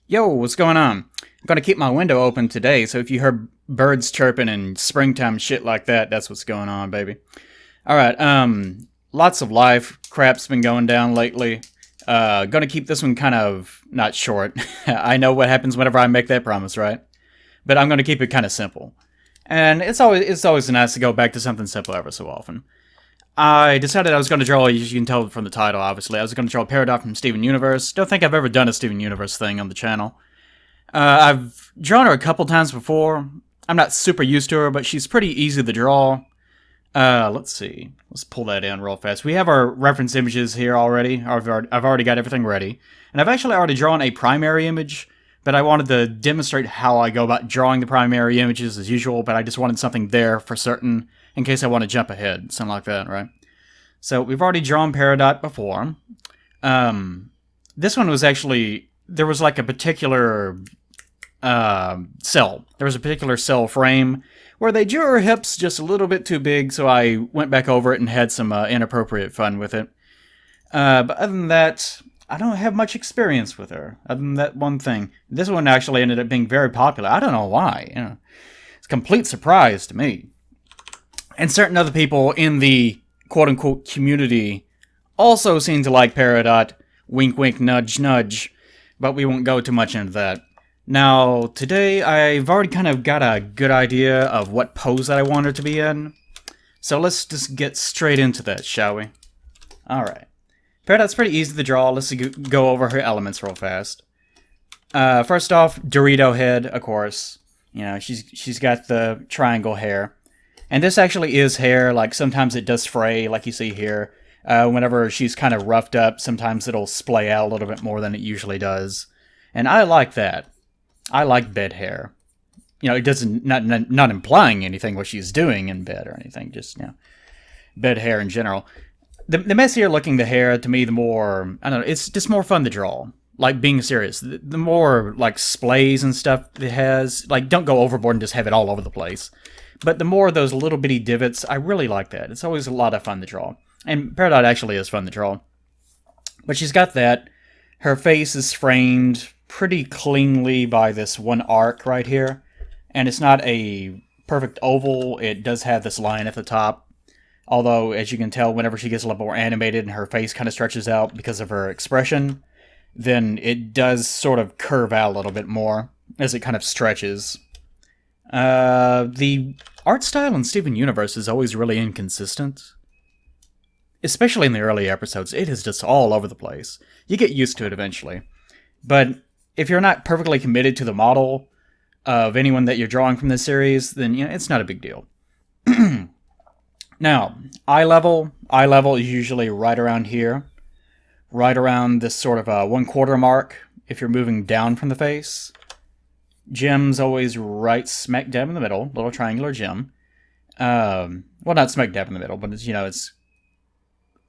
Yo, what's going on? I'm gonna keep my window open today, so if you heard birds chirping and springtime shit like that, that's what's going on, baby. Alright, lots of life crap's been going down lately. Gonna keep this one kind of not short. I know what happens whenever I make that promise, right? But I'm gonna keep it kind of simple. And it's always nice to go back to something simple ever so often. I decided I was going to draw, as you can tell from the title, obviously, I was going to draw Peridot from Steven Universe. Don't think I've ever done a Steven Universe thing on the channel. I've drawn her a couple times before. I'm not super used to her, but she's pretty easy to draw. Let's see. Let's pull that in real fast. We have our reference images here already. I've already got everything ready. And I've actually already drawn a primary image, but I wanted to demonstrate how I go about drawing the primary images as usual, but I just wanted something there for certain in case I want to jump ahead, something like that, right? So we've already drawn Peridot before. This one was actually, there was like a particular cell. There was a particular cell frame where they drew her hips just a little bit too big, so I went back over it and had some inappropriate fun with it. But other than that, I don't have much experience with her, other than that one thing. This one actually ended up being very popular. I don't know why. It's a complete surprise to me. And certain other people in the quote-unquote community also seem to like Peridot. Wink, wink, nudge, nudge. But we won't go too much into that. Now, today I've already kind of got a good idea of what pose that I want her to be in. So let's just get straight into that, shall we? Alright. Peridot's pretty easy to draw. Let's go over her elements real fast. First off, Dorito head, of course. You know, she's got the triangle hair. And this actually is hair, like sometimes it does fray, like you see here. Whenever she's kind of roughed up, sometimes it'll splay out a little bit more than it usually does. And I like that. I like bed hair. You know, it doesn't, not implying anything what she's doing in bed or anything, just, you know, bed hair in general. The messier looking the hair, to me, the more, I don't know, it's just more fun to draw. Like, being serious. The more, like, splays and stuff it has, like, don't go overboard and just have it all over the place. But the more of those little bitty divots, I really like that. It's always a lot of fun to draw. And Peridot actually is fun to draw. But she's got that. Her face is framed pretty cleanly by this one arc right here. And it's not a perfect oval. It does have this line at the top. Although, as you can tell, whenever she gets a little more animated and her face kind of stretches out because of her expression, then it does sort of curve out a little bit more as it kind of stretches. The art style in Steven Universe is always really inconsistent. Especially in the early episodes, it is just all over the place. You get used to it eventually. But if you're not perfectly committed to the model of anyone that you're drawing from this series, then you know, it's not a big deal. Now, eye level is usually right around here. Right around this sort of 1/4 mark if you're moving down from the face. Gem's always right smack dab in the middle, little triangular gem. Well, not smack dab in the middle, but it's, you know, it's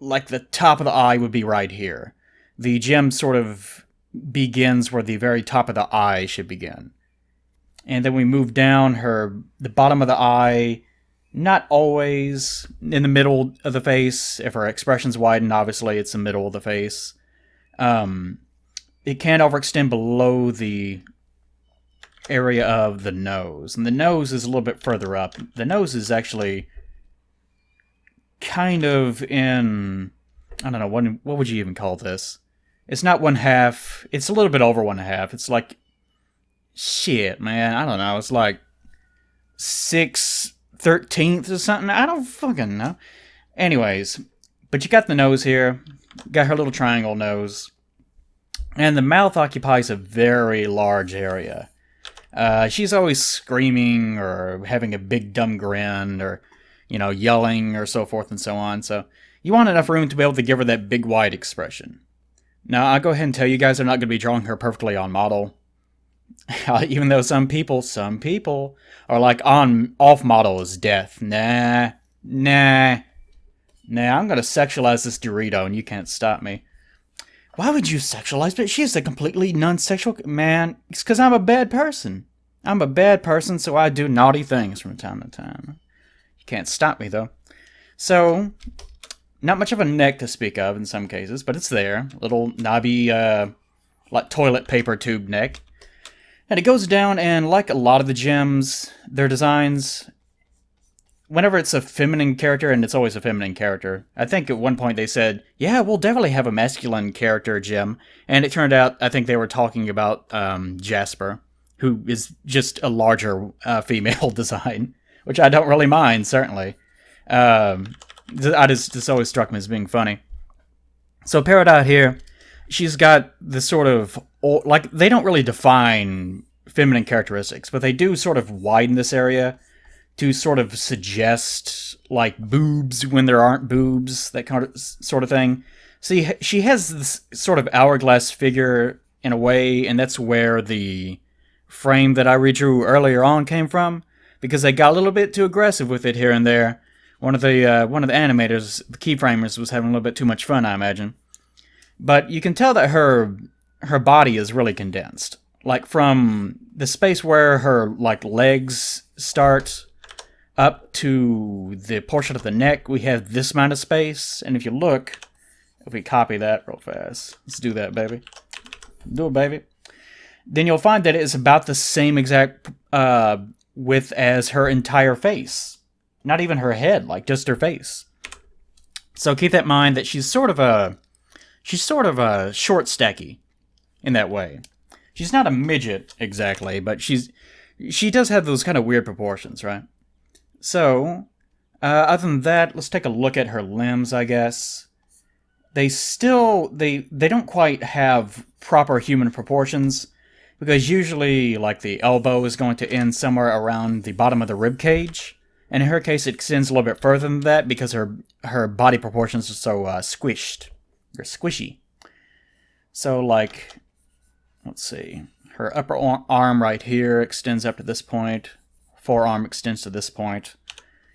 like the top of the eye would be right here. The gem sort of begins where the very top of the eye should begin. And then we move down the bottom of the eye, not always in the middle of the face. If her expression's widened, obviously it's the middle of the face. It can overextend below the area of the nose. And the nose is a little bit further up. The nose is actually kind of in, I don't know, what would you even call this? It's not 1/2. It's a little bit over 1/2. It's like, shit, man. I don't know. It's like 6/13 or something. I don't fucking know. Anyways, but you got the nose here. Got her little triangle nose. And the mouth occupies a very large area. She's always screaming or having a big dumb grin or, you know, yelling or so forth and so on. So you want enough room to be able to give her that big wide expression. Now, I'll go ahead and tell you guys I'm not going to be drawing her perfectly on model. Even though some people are like, off model is death. Nah, I'm going to sexualize this Dorito and you can't stop me. Why would you sexualize her? She's a completely non-sexual man. It's because I'm a bad person. I'm a bad person, so I do naughty things from time to time. You can't stop me, though. So, not much of a neck to speak of in some cases, but it's there. Little knobby, like toilet paper tube neck. And it goes down, and like a lot of the gems, their designs, whenever it's a feminine character, and it's always a feminine character, I think at one point they said, yeah, we'll definitely have a masculine character gem. And it turned out, I think they were talking about Jasper, who is just a larger female design, which I don't really mind, certainly. This always struck me as being funny. So Peridot here, she's got this sort of, like, they don't really define feminine characteristics, but they do sort of widen this area to sort of suggest, like, boobs when there aren't boobs, that kind of sort of thing. See, she has this sort of hourglass figure in a way, and that's where the frame that I redrew earlier on came from, because they got a little bit too aggressive with it here and there. One of the animators, the keyframers, was having a little bit too much fun, I imagine. But you can tell that her body is really condensed. Like, from the space where her, like, legs start up to the portion of the neck, we have this amount of space. And if you look, if we copy that real fast, let's do that, baby. Do it, baby. Then you'll find that it's about the same exact width as her entire face. Not even her head, like just her face. So keep that in mind that she's sort of a short stacky in that way. She's not a midget exactly, but she does have those kind of weird proportions, right? So, other than that, let's take a look at her limbs, I guess. They don't quite have proper human proportions, because usually, like, the elbow is going to end somewhere around the bottom of the rib cage. And in her case, it extends a little bit further than that because her body proportions are so squished. Or squishy. So, like, let's see. Her upper arm right here extends up to this point. Forearm extends to this point.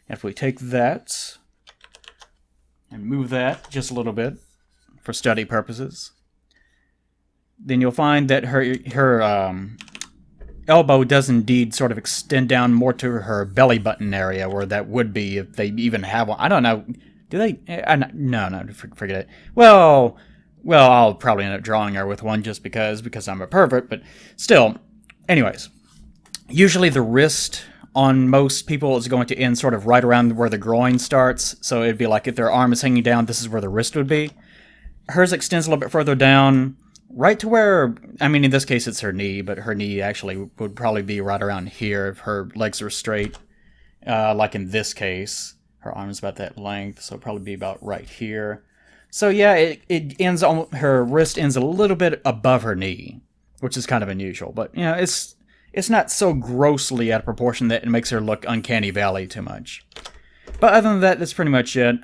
If we take that and move that just a little bit for study purposes, then you'll find that her elbow does indeed sort of extend down more to her belly button area, where that would be if they even have one. I don't know. Do they? No, forget it. Well, I'll probably end up drawing her with one just because I'm a pervert, but still. Anyways, usually the wrist on most people is going to end sort of right around where the groin starts, so it'd be like if their arm is hanging down, this is where the wrist would be. Hers extends a little bit further down, right to where, I mean, in this case it's her knee, but her knee actually would probably be right around here if her legs are straight. Like in this case, her arm's about that length, so it'll probably be about right here. So yeah, it ends on, her wrist ends a little bit above her knee, which is kind of unusual, but you know, it's not so grossly out of proportion that it makes her look uncanny valley too much. But other than that, that's pretty much it.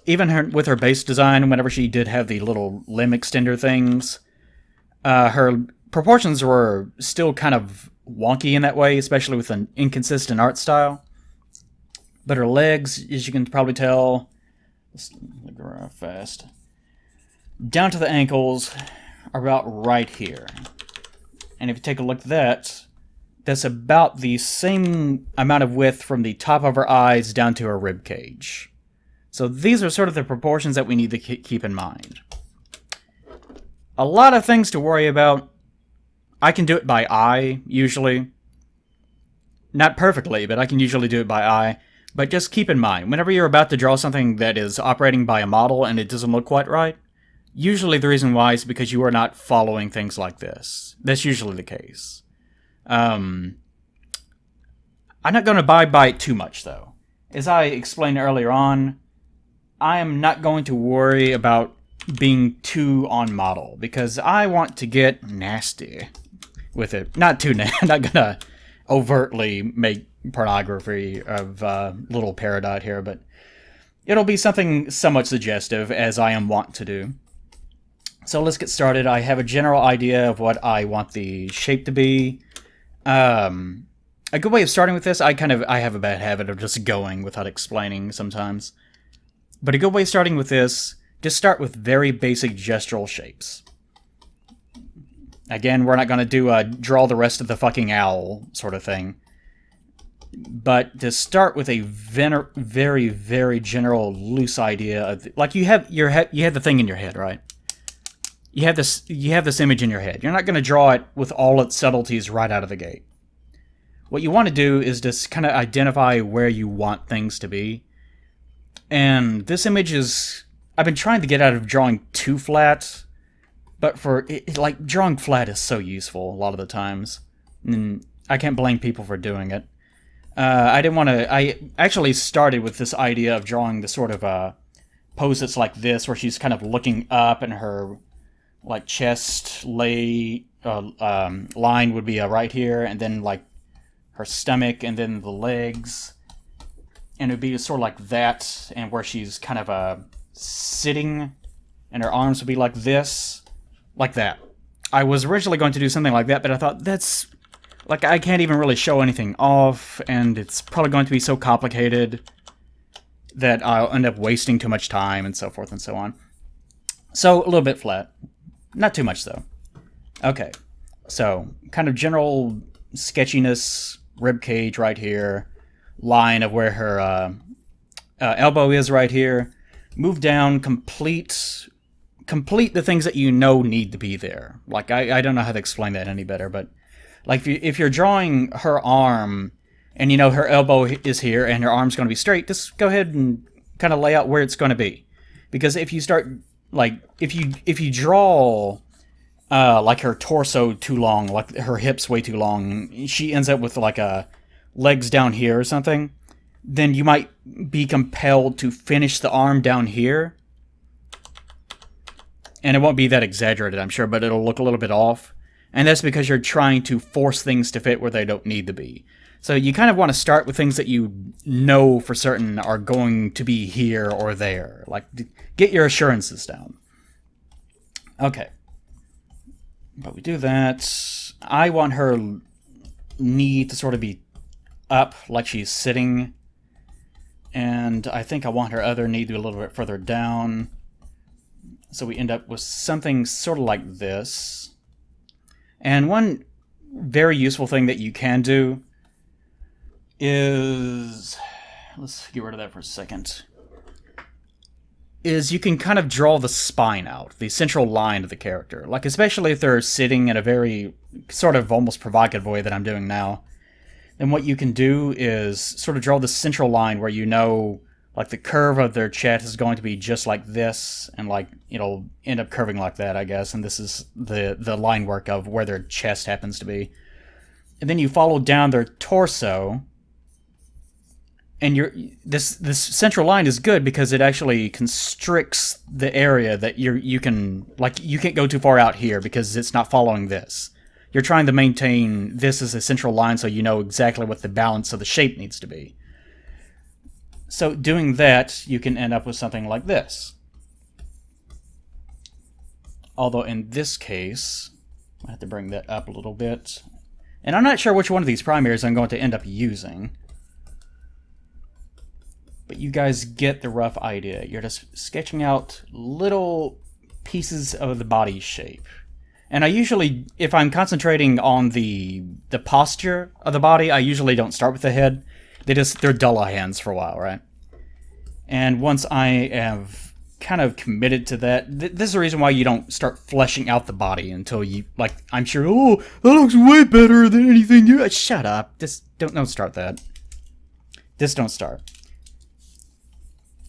Even with her base design, whenever she did have the little limb extender things, her proportions were still kind of wonky in that way, especially with an inconsistent art style. But her legs, as you can probably tell, let's go real fast, down to the ankles are about right here. And if you take a look at that, that's about the same amount of width from the top of her eyes down to her rib cage. So these are sort of the proportions that we need to keep in mind. A lot of things to worry about. I can do it by eye, usually. Not perfectly, but I can usually do it by eye. But just keep in mind, whenever you're about to draw something that is operating by a model and it doesn't look quite right, usually the reason why is because you are not following things like this. That's usually the case. I'm not going to abide by it too much, though. As I explained earlier on, I am not going to worry about being too on model, because I want to get nasty with it. Not too nasty. I'm not going to overtly make pornography of little Peridot here, but it'll be something somewhat suggestive, as I am wont to do. So let's get started. I have a general idea of what I want the shape to be. A good way of starting with this, I have a bad habit of just going without explaining sometimes. But a good way of starting with this, just start with very basic gestural shapes. Again, we're not going to do draw the rest of the fucking owl sort of thing. But to start with a very, very general, loose idea of, like, you have the thing in your head, right? you have this image in your head. You're not going to draw it with all its subtleties right out of the gate. What you want to do is just kind of identify where you want things to be. And this image is... I've been trying to get out of drawing too flat, but like, drawing flat is so useful a lot of the times. And I can't blame people for doing it. I didn't want to... I actually started with this idea of drawing the sort of pose that's like this, where she's kind of looking up and her like chest line would be right here, and then like her stomach, and then the legs, and it would be sort of like that, and where she's kind of sitting, and her arms would be like this, like that. I was originally going to do something like that, but I thought that's like, I can't even really show anything off, and it's probably going to be so complicated that I'll end up wasting too much time, and so forth and so on. So, a little bit flat. Not too much, though. Okay. So, kind of general sketchiness, rib cage right here, line of where her elbow is right here. Move down, complete the things that you know need to be there. Like, I don't know how to explain that any better, but like, if you're drawing her arm, and you know her elbow is here, and her arm's going to be straight, just go ahead and kind of lay out where it's going to be. Because if you start, like, if you draw like her torso too long, like her hips way too long, she ends up with like legs down here or something, then you might be compelled to finish the arm down here. And it won't be that exaggerated, I'm sure, but it'll look a little bit off. And that's because you're trying to force things to fit where they don't need to be. So you kind of want to start with things that you know for certain are going to be here or there. Like, get your assurances down. Okay. But we do that. I want her knee to sort of be up, like she's sitting. And I think I want her other knee to be a little bit further down. So we end up with something sort of like this. And one very useful thing that you can do is, let's get rid of that for a second, is you can kind of draw the spine out, the central line of the character. Like, especially if they're sitting in a very sort of almost provocative way that I'm doing now, then what you can do is sort of draw the central line where you know, like, the curve of their chest is going to be just like this, and like, it'll end up curving like that, I guess, and this is the line work of where their chest happens to be. And then you follow down their torso, and this central line is good because it actually constricts the area that you can, like, you can't go too far out here because it's not following this. You're trying to maintain this as a central line so you know exactly what the balance of the shape needs to be. So doing that, you can end up with something like this. Although in this case, I have to bring that up a little bit. And I'm not sure which one of these primaries I'm going to end up using. But you guys get the rough idea. You're just sketching out little pieces of the body shape. And I usually, if I'm concentrating on the posture of the body, I usually don't start with the head. They're dull hands for a while, right? And once I have kind of committed to that, this is the reason why you don't start fleshing out the body until you, like, I'm sure, oh, that looks way better than anything you... Shut up. Just don't start that. Just don't start.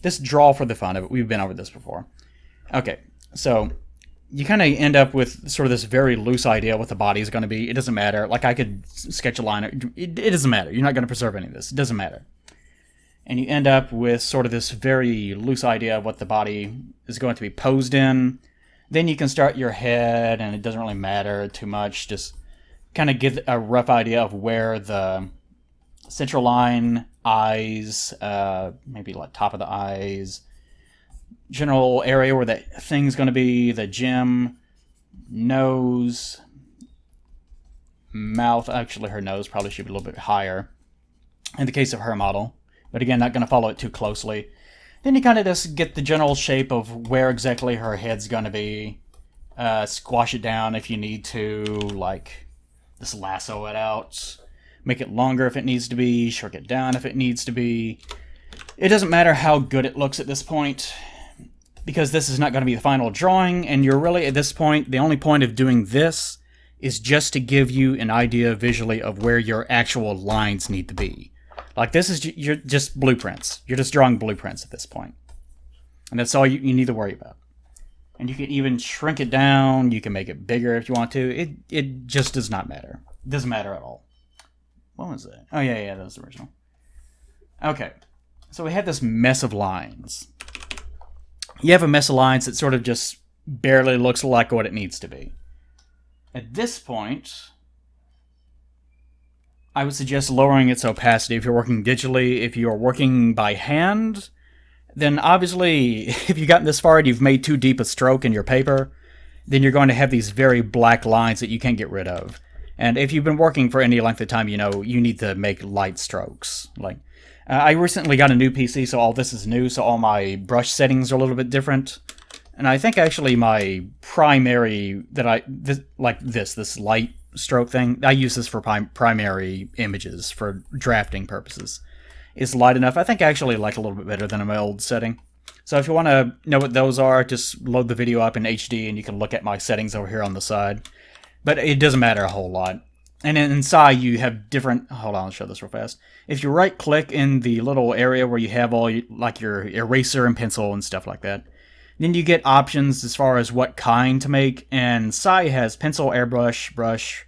Just draw for the fun of it. We've been over this before. Okay, so you kind of end up with sort of this very loose idea of what the body is going to be. It doesn't matter. Like, I could sketch a line. It doesn't matter. You're not going to preserve any of this. It doesn't matter. And you end up with sort of this very loose idea of what the body is going to be posed in. Then you can start your head, and it doesn't really matter too much. Just kind of give a rough idea of where the central line, eyes, maybe like top of the eyes, general area where that thing's going to be, the gem, nose, mouth. Actually, her nose probably should be a little bit higher in the case of her model. But again, not going to follow it too closely. Then you kind of just get the general shape of where exactly her head's going to be. Squash it down if you need to, like, just lasso it out. Make it longer if it needs to be, shrink it down if it needs to be. It doesn't matter how good it looks at this point. because this is not going to be the final drawing, and you're really, at this point, the only point of doing this is just to give you an idea visually of where your actual lines need to be. Like, this is you're just blueprints. You're just drawing blueprints at this point. And that's all you need to worry about. And you can even shrink it down. You can make it bigger if you want to. It just does not matter. It doesn't matter at all. What was that? Oh, yeah, that was the original. Okay. So we had this mess of lines. You have a mess of lines that sort of just barely looks like what it needs to be. At this point, I would suggest lowering its opacity if you're working digitally. If you're working by hand, then obviously, if you've gotten this far and you've made too deep a stroke in your paper, then you're going to have these very black lines that you can't get rid of. And if you've been working for any length of time, you know you need to make light strokes. Like, I recently got a new PC, so all this is new, so all my brush settings are a little bit different. And I think actually my primary, this light stroke thing, I use this for primary images, for drafting purposes, is light enough. I think I actually like a little bit better than my old setting. So if you want to know what those are, just load the video up in HD and you can look at my settings over here on the side. But it doesn't matter a whole lot. And then inside you have different... Hold on, I'll show this real fast. If you right-click in the little area where you have all your eraser and pencil and stuff like that, then you get options as far as what kind to make. And Sai has pencil, airbrush, brush,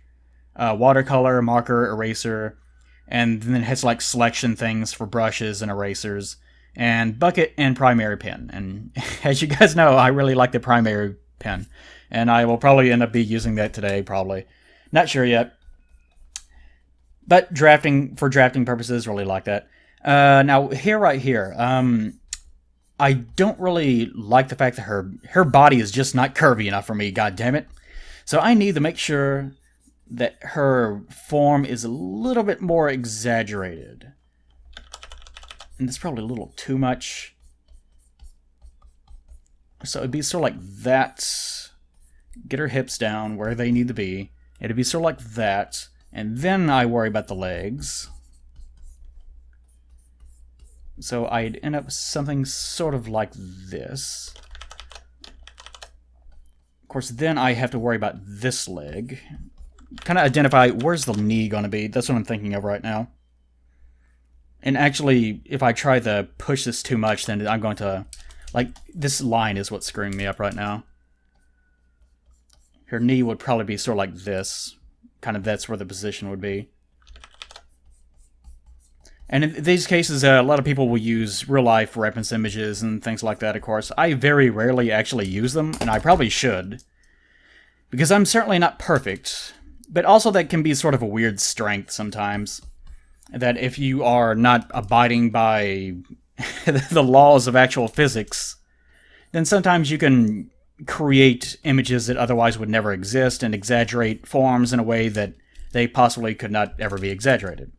watercolor, marker, eraser, and then it has like selection things for brushes and erasers, and bucket and primary pen. And as you guys know, I really like the primary pen, and I will probably end up using that today, probably. Not sure yet. But for drafting purposes, really like that. Now, right here, I don't really like the fact that her body is just not curvy enough for me, god damn it. So I need to make sure that her form is a little bit more exaggerated. And that's probably a little too much. So it'd be sort of like that. Get her hips down where they need to be. It'd be sort of like that. And then I worry about the legs. So I'd end up with something sort of like this. Of course, then I have to worry about this leg. Kind of identify where's the knee going to be. That's what I'm thinking of right now. And actually, if I try to push this too much, then I'm going to... Like, this line is what's screwing me up right now. Her knee would probably be sort of like this. Kind of that's where the position would be. And in these cases, a lot of people will use real-life reference images and things like that, of course. I very rarely actually use them, and I probably should. Because I'm certainly not perfect. But also that can be sort of a weird strength sometimes. That if you are not abiding by the laws of actual physics, then sometimes you can create images that otherwise would never exist and exaggerate forms in a way that they possibly could not ever be exaggerated.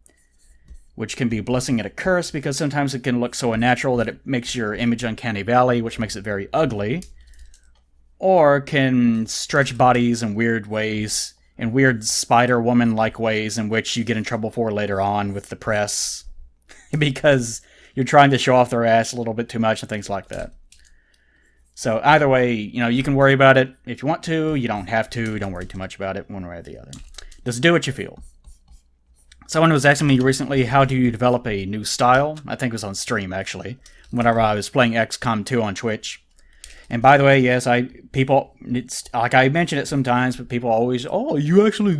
Which can be a blessing and a curse, because sometimes it can look so unnatural that it makes your image uncanny valley, which makes it very ugly. Or can stretch bodies in weird ways, in weird Spider-Woman-like ways in which you get in trouble for later on with the press. Because you're trying to show off their ass a little bit too much and things like that. So either way, you can worry about it if you want to. You don't have to. Don't worry too much about it one way or the other. Just do what you feel. Someone was asking me recently, how do you develop a new style? I think it was on stream, actually, whenever I was playing XCOM 2 on Twitch. And by the way, yes, it's like I mention it sometimes, but people always, you actually,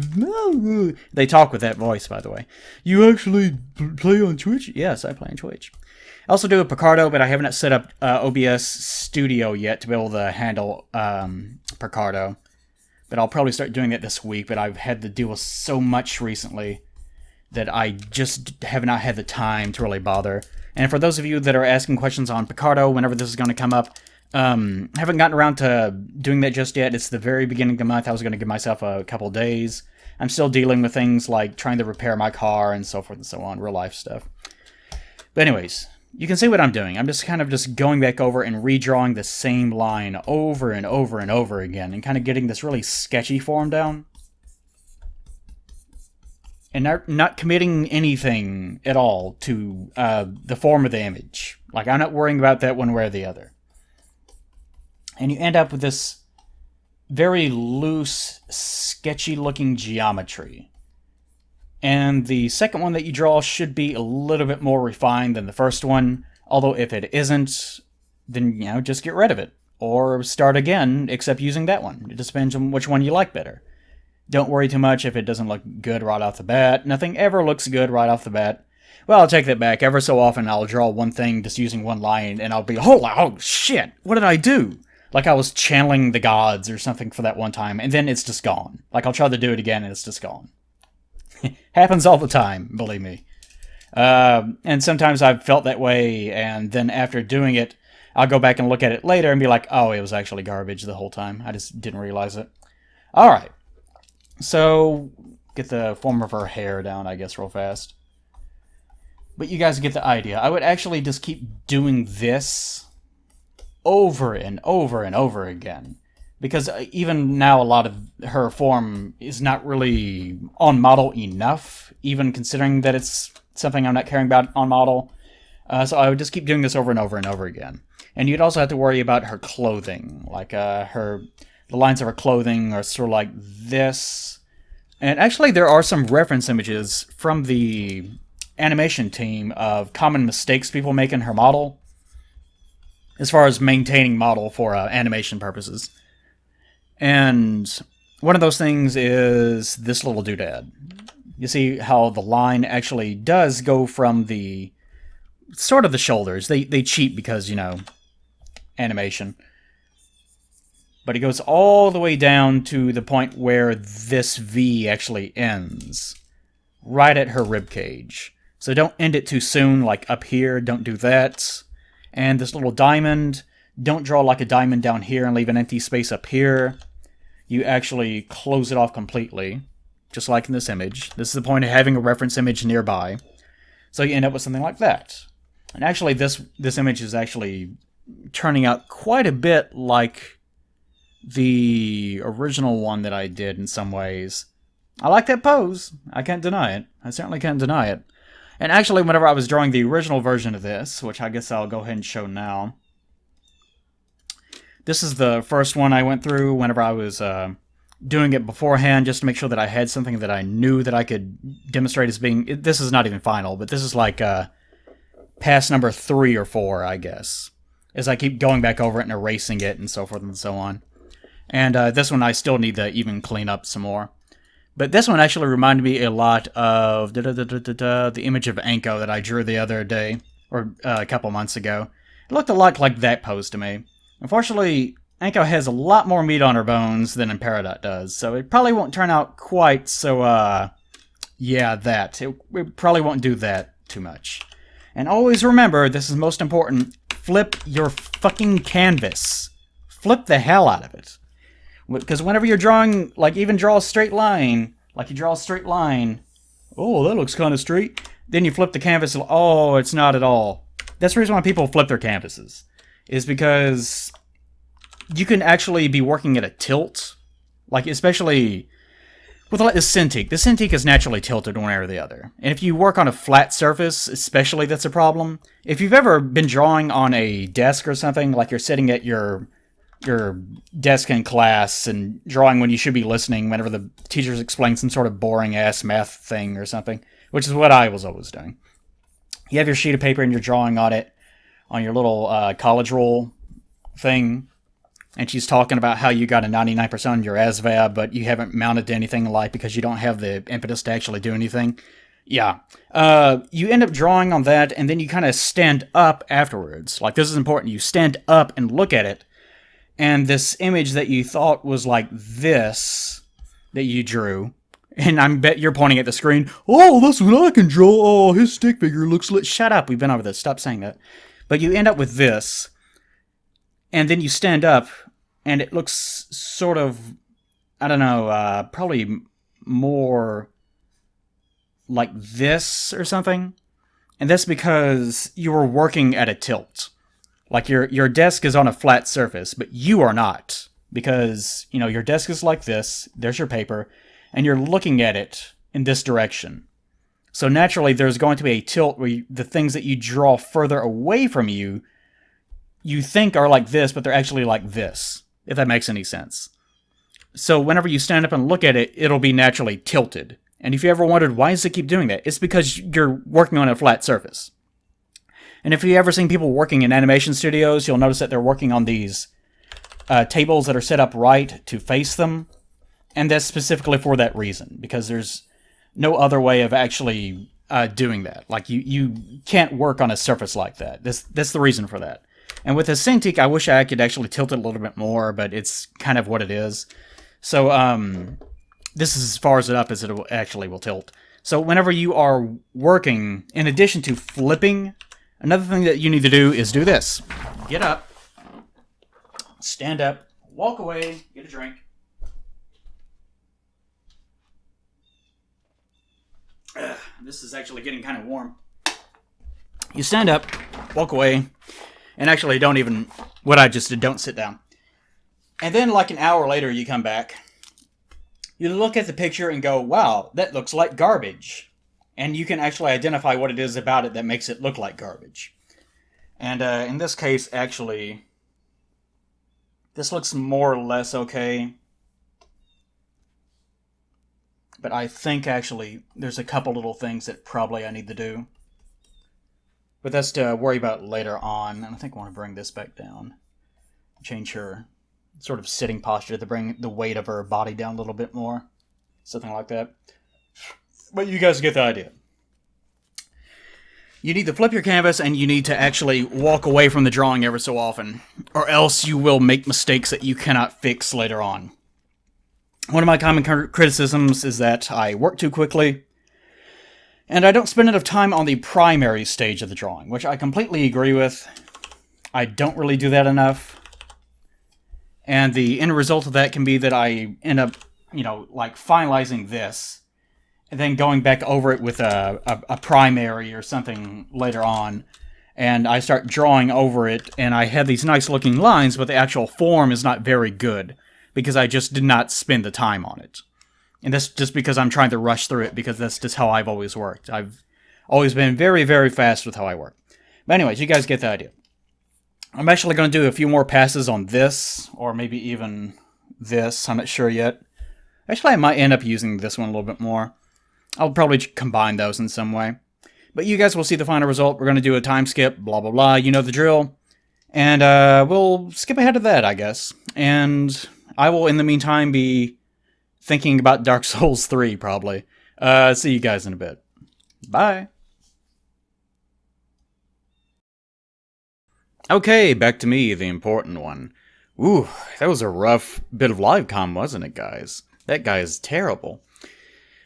they talk with that voice, by the way. You actually play on Twitch? Yes, I play on Twitch. I also do a Picardo, but I haven't set up OBS Studio yet to be able to handle Picardo. But I'll probably start doing that this week, but I've had to deal with so much recently that I just have not had the time to really bother. And for those of you that are asking questions on Picardo, whenever this is going to come up, haven't gotten around to doing that just yet. It's the very beginning of the month. I was going to give myself a couple days. I'm still dealing with things like trying to repair my car and so forth and so on, real life stuff. But anyways, you can see what I'm doing. I'm just kind of just going back over and redrawing the same line over and over and over again and kind of getting this really sketchy form down. And not committing anything at all to the form of the image. Like, I'm not worrying about that one way or the other. And you end up with this very loose, sketchy-looking geometry. And the second one that you draw should be a little bit more refined than the first one, although if it isn't, then, just get rid of it. Or start again, except using that one. It just depends on which one you like better. Don't worry too much if it doesn't look good right off the bat. Nothing ever looks good right off the bat. Well, I'll take that back. Ever so often, I'll draw one thing just using one line, and I'll be, oh shit, what did I do? Like I was channeling the gods or something for that one time, and then it's just gone. Like I'll try to do it again, and it's just gone. Happens all the time, believe me. And sometimes I've felt that way, and then after doing it, I'll go back and look at it later and be like, oh, it was actually garbage the whole time. I just didn't realize it. Alright. So, get the form of her hair down, I guess, real fast. But you guys get the idea. I would actually just keep doing this over and over and over again. Because even now, a lot of her form is not really on model enough, even considering that it's something I'm not caring about on model. So I would just keep doing this over and over and over again. And you'd also have to worry about her clothing. Like, the lines of her clothing are sort of like this. And actually, there are some reference images from the animation team of common mistakes people make in her model, as far as maintaining model for animation purposes. And one of those things is this little doodad. You see how the line actually does go from the sort of the shoulders. They cheat because, animation. But it goes all the way down to the point where this V actually ends. Right at her ribcage. So don't end it too soon, like up here. Don't do that. And this little diamond, don't draw like a diamond down here and leave an empty space up here. You actually close it off completely, just like in this image. This is the point of having a reference image nearby. So you end up with something like that. And actually, this image is actually turning out quite a bit like the original one that I did in some ways. I like that pose. I can't deny it. I certainly can't deny it. And actually, whenever I was drawing the original version of this, which I guess I'll go ahead and show now, this is the first one I went through whenever I was doing it beforehand, just to make sure that I had something that I knew that I could demonstrate as being... This is not even final, but this is like pass number 3 or 4, I guess, as I keep going back over it and erasing it and so forth and so on. And this one I still need to even clean up some more. But this one actually reminded me a lot of the image of Anko that I drew the other day, or a couple months ago. It looked a lot like that pose to me. Unfortunately, Anko has a lot more meat on her bones than Peridot does, so it probably won't turn out quite so, yeah, that. It probably won't do that too much. And always remember, this is most important, flip your fucking canvas. Flip the hell out of it. Because whenever you're drawing, like even draw a straight line, oh, that looks kind of straight. Then you flip the canvas, oh, it's not at all. That's the reason why people flip their canvases. Is because you can actually be working at a tilt. Like, especially with the Cintiq. The Cintiq is naturally tilted one way or the other. And if you work on a flat surface, especially, that's a problem. If you've ever been drawing on a desk or something, like you're sitting at your desk in class and drawing when you should be listening whenever the teacher's explaining some sort of boring-ass math thing or something, which is what I was always doing. You have your sheet of paper and you're drawing on it, on your little college roll thing, and she's talking about how you got a 99% on your ASVAB, but you haven't mounted to anything like because you don't have the impetus to actually do anything. Yeah. You end up drawing on that, and then you kind of stand up afterwards. Like, this is important. You stand up and look at it, and this image that you thought was like this, that you drew, and I bet you're pointing at the screen, oh, that's what I can draw, oh, his stick figure looks lit. Shut up, we've been over this, stop saying that. But you end up with this, and then you stand up, and it looks sort of, I don't know, probably more like this or something. And that's because you were working at a tilt. Like, your desk is on a flat surface, but you are not. Because, your desk is like this, there's your paper, and you're looking at it in this direction. So naturally, there's going to be a tilt where the things that you draw further away from you, you think are like this, but they're actually like this, if that makes any sense. So whenever you stand up and look at it, it'll be naturally tilted. And if you ever wondered why does it keep doing that, it's because you're working on a flat surface. And if you've ever seen people working in animation studios, you'll notice that they're working on these tables that are set up right to face them. And that's specifically for that reason, because there's no other way of actually doing that. Like, you can't work on a surface like that. That's the reason for that. And with the Cintiq, I wish I could actually tilt it a little bit more, but it's kind of what it is. So, this is as far as it actually will tilt. So whenever you are working, in addition to flipping, another thing that you need to do is do this. Get up, stand up, walk away, get a drink. This is actually getting kind of warm. You stand up, walk away, and actually what I just did, don't sit down. And then like an hour later you come back, you look at the picture and go, wow, that looks like garbage. And you can actually identify what it is about it that makes it look like garbage. And in this case, actually, this looks more or less okay. But I think, actually, there's a couple little things that probably I need to do. But that's to worry about later on. And I think I want to bring this back down. Change her sort of sitting posture to bring the weight of her body down a little bit more. Something like that. But you guys get the idea. You need to flip your canvas and you need to actually walk away from the drawing ever so often. Or else you will make mistakes that you cannot fix later on. One of my common criticisms is that I work too quickly, and I don't spend enough time on the primary stage of the drawing, which I completely agree with. I don't really do that enough, and the end result of that can be that I end up, like finalizing this, and then going back over it with a primary or something later on, and I start drawing over it, and I have these nice looking lines, but the actual form is not very good. Because I just did not spend the time on it. And that's just because I'm trying to rush through it, because that's just how I've always worked. I've always been very, very fast with how I work. But anyways, you guys get the idea. I'm actually going to do a few more passes on this, or maybe even this. I'm not sure yet. Actually, I might end up using this one a little bit more. I'll probably combine those in some way. But you guys will see the final result. We're going to do a time skip, blah, blah, blah. You know the drill. And we'll skip ahead to that, I guess. And I will, in the meantime, be thinking about Dark Souls 3, probably. See you guys in a bit. Bye. Okay, back to me, the important one. Ooh, that was a rough bit of live comm, wasn't it, guys? That guy is terrible.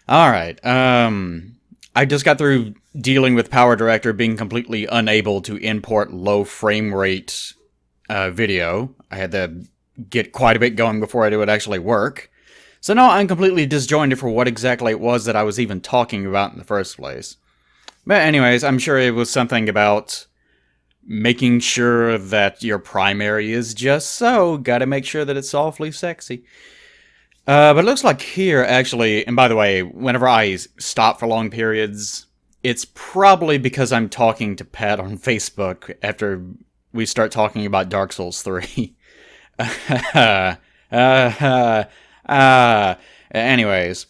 Alright, I just got through dealing with Power Director being completely unable to import low frame rate video. I had to get quite a bit going before it would actually work. So now I'm completely disjointed for what exactly it was that I was even talking about in the first place. But anyways, I'm sure it was something about making sure that your primary is just so. Gotta make sure that it's awfully sexy. But it looks like here, actually, and by the way, whenever I stop for long periods, it's probably because I'm talking to Pat on Facebook after we start talking about Dark Souls 3. Anyways,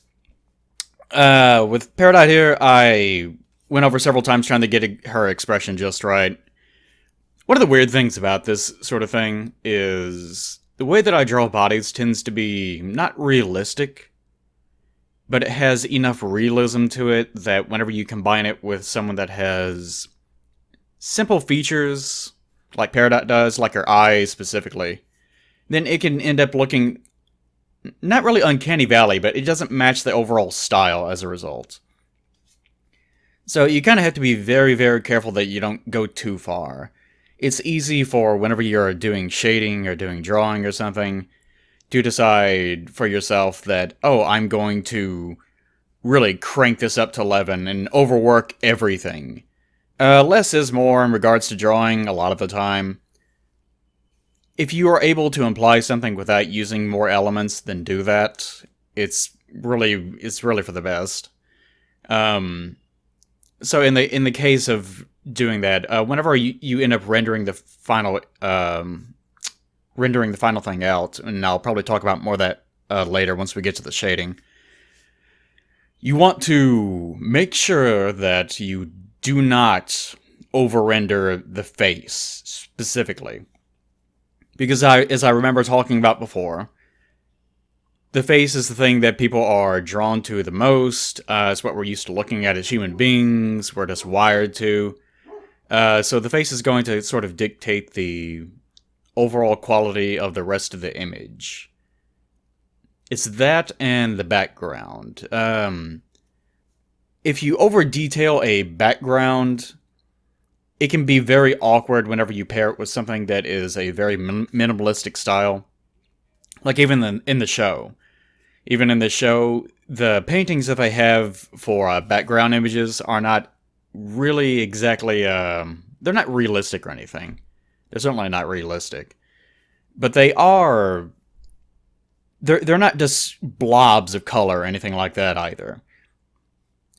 with Peridot here, I went over several times trying to get her expression just right. One of the weird things about this sort of thing is the way that I draw bodies tends to be not realistic, but it has enough realism to it that whenever you combine it with someone that has simple features, like Peridot does, like her eyes specifically, then it can end up looking not really uncanny valley, but it doesn't match the overall style as a result. So you kind of have to be very, very careful that you don't go too far. It's easy for whenever you're doing shading or doing drawing or something to decide for yourself that, oh, I'm going to really crank this up to 11 and overwork everything. Less is more in regards to drawing a lot of the time. If you are able to imply something without using more elements, then do that. It's really for the best. So in the case of doing that, whenever you end up rendering the final thing out, and I'll probably talk about more of that later once we get to the shading. You want to make sure that you do not over-render the face specifically, because as I remember talking about before, the face is the thing that people are drawn to the most. It's what we're used to looking at as human beings. We're just wired to. So the face is going to sort of dictate the overall quality of the rest of the image. It's that and the background. If you over-detail a background, it can be very awkward whenever you pair it with something that is a very minimalistic style. Like even in the show. Even in the show, the paintings that they have for background images are not really exactly... they're not realistic or anything. They're certainly not realistic. But they are... They're not just blobs of color or anything like that either.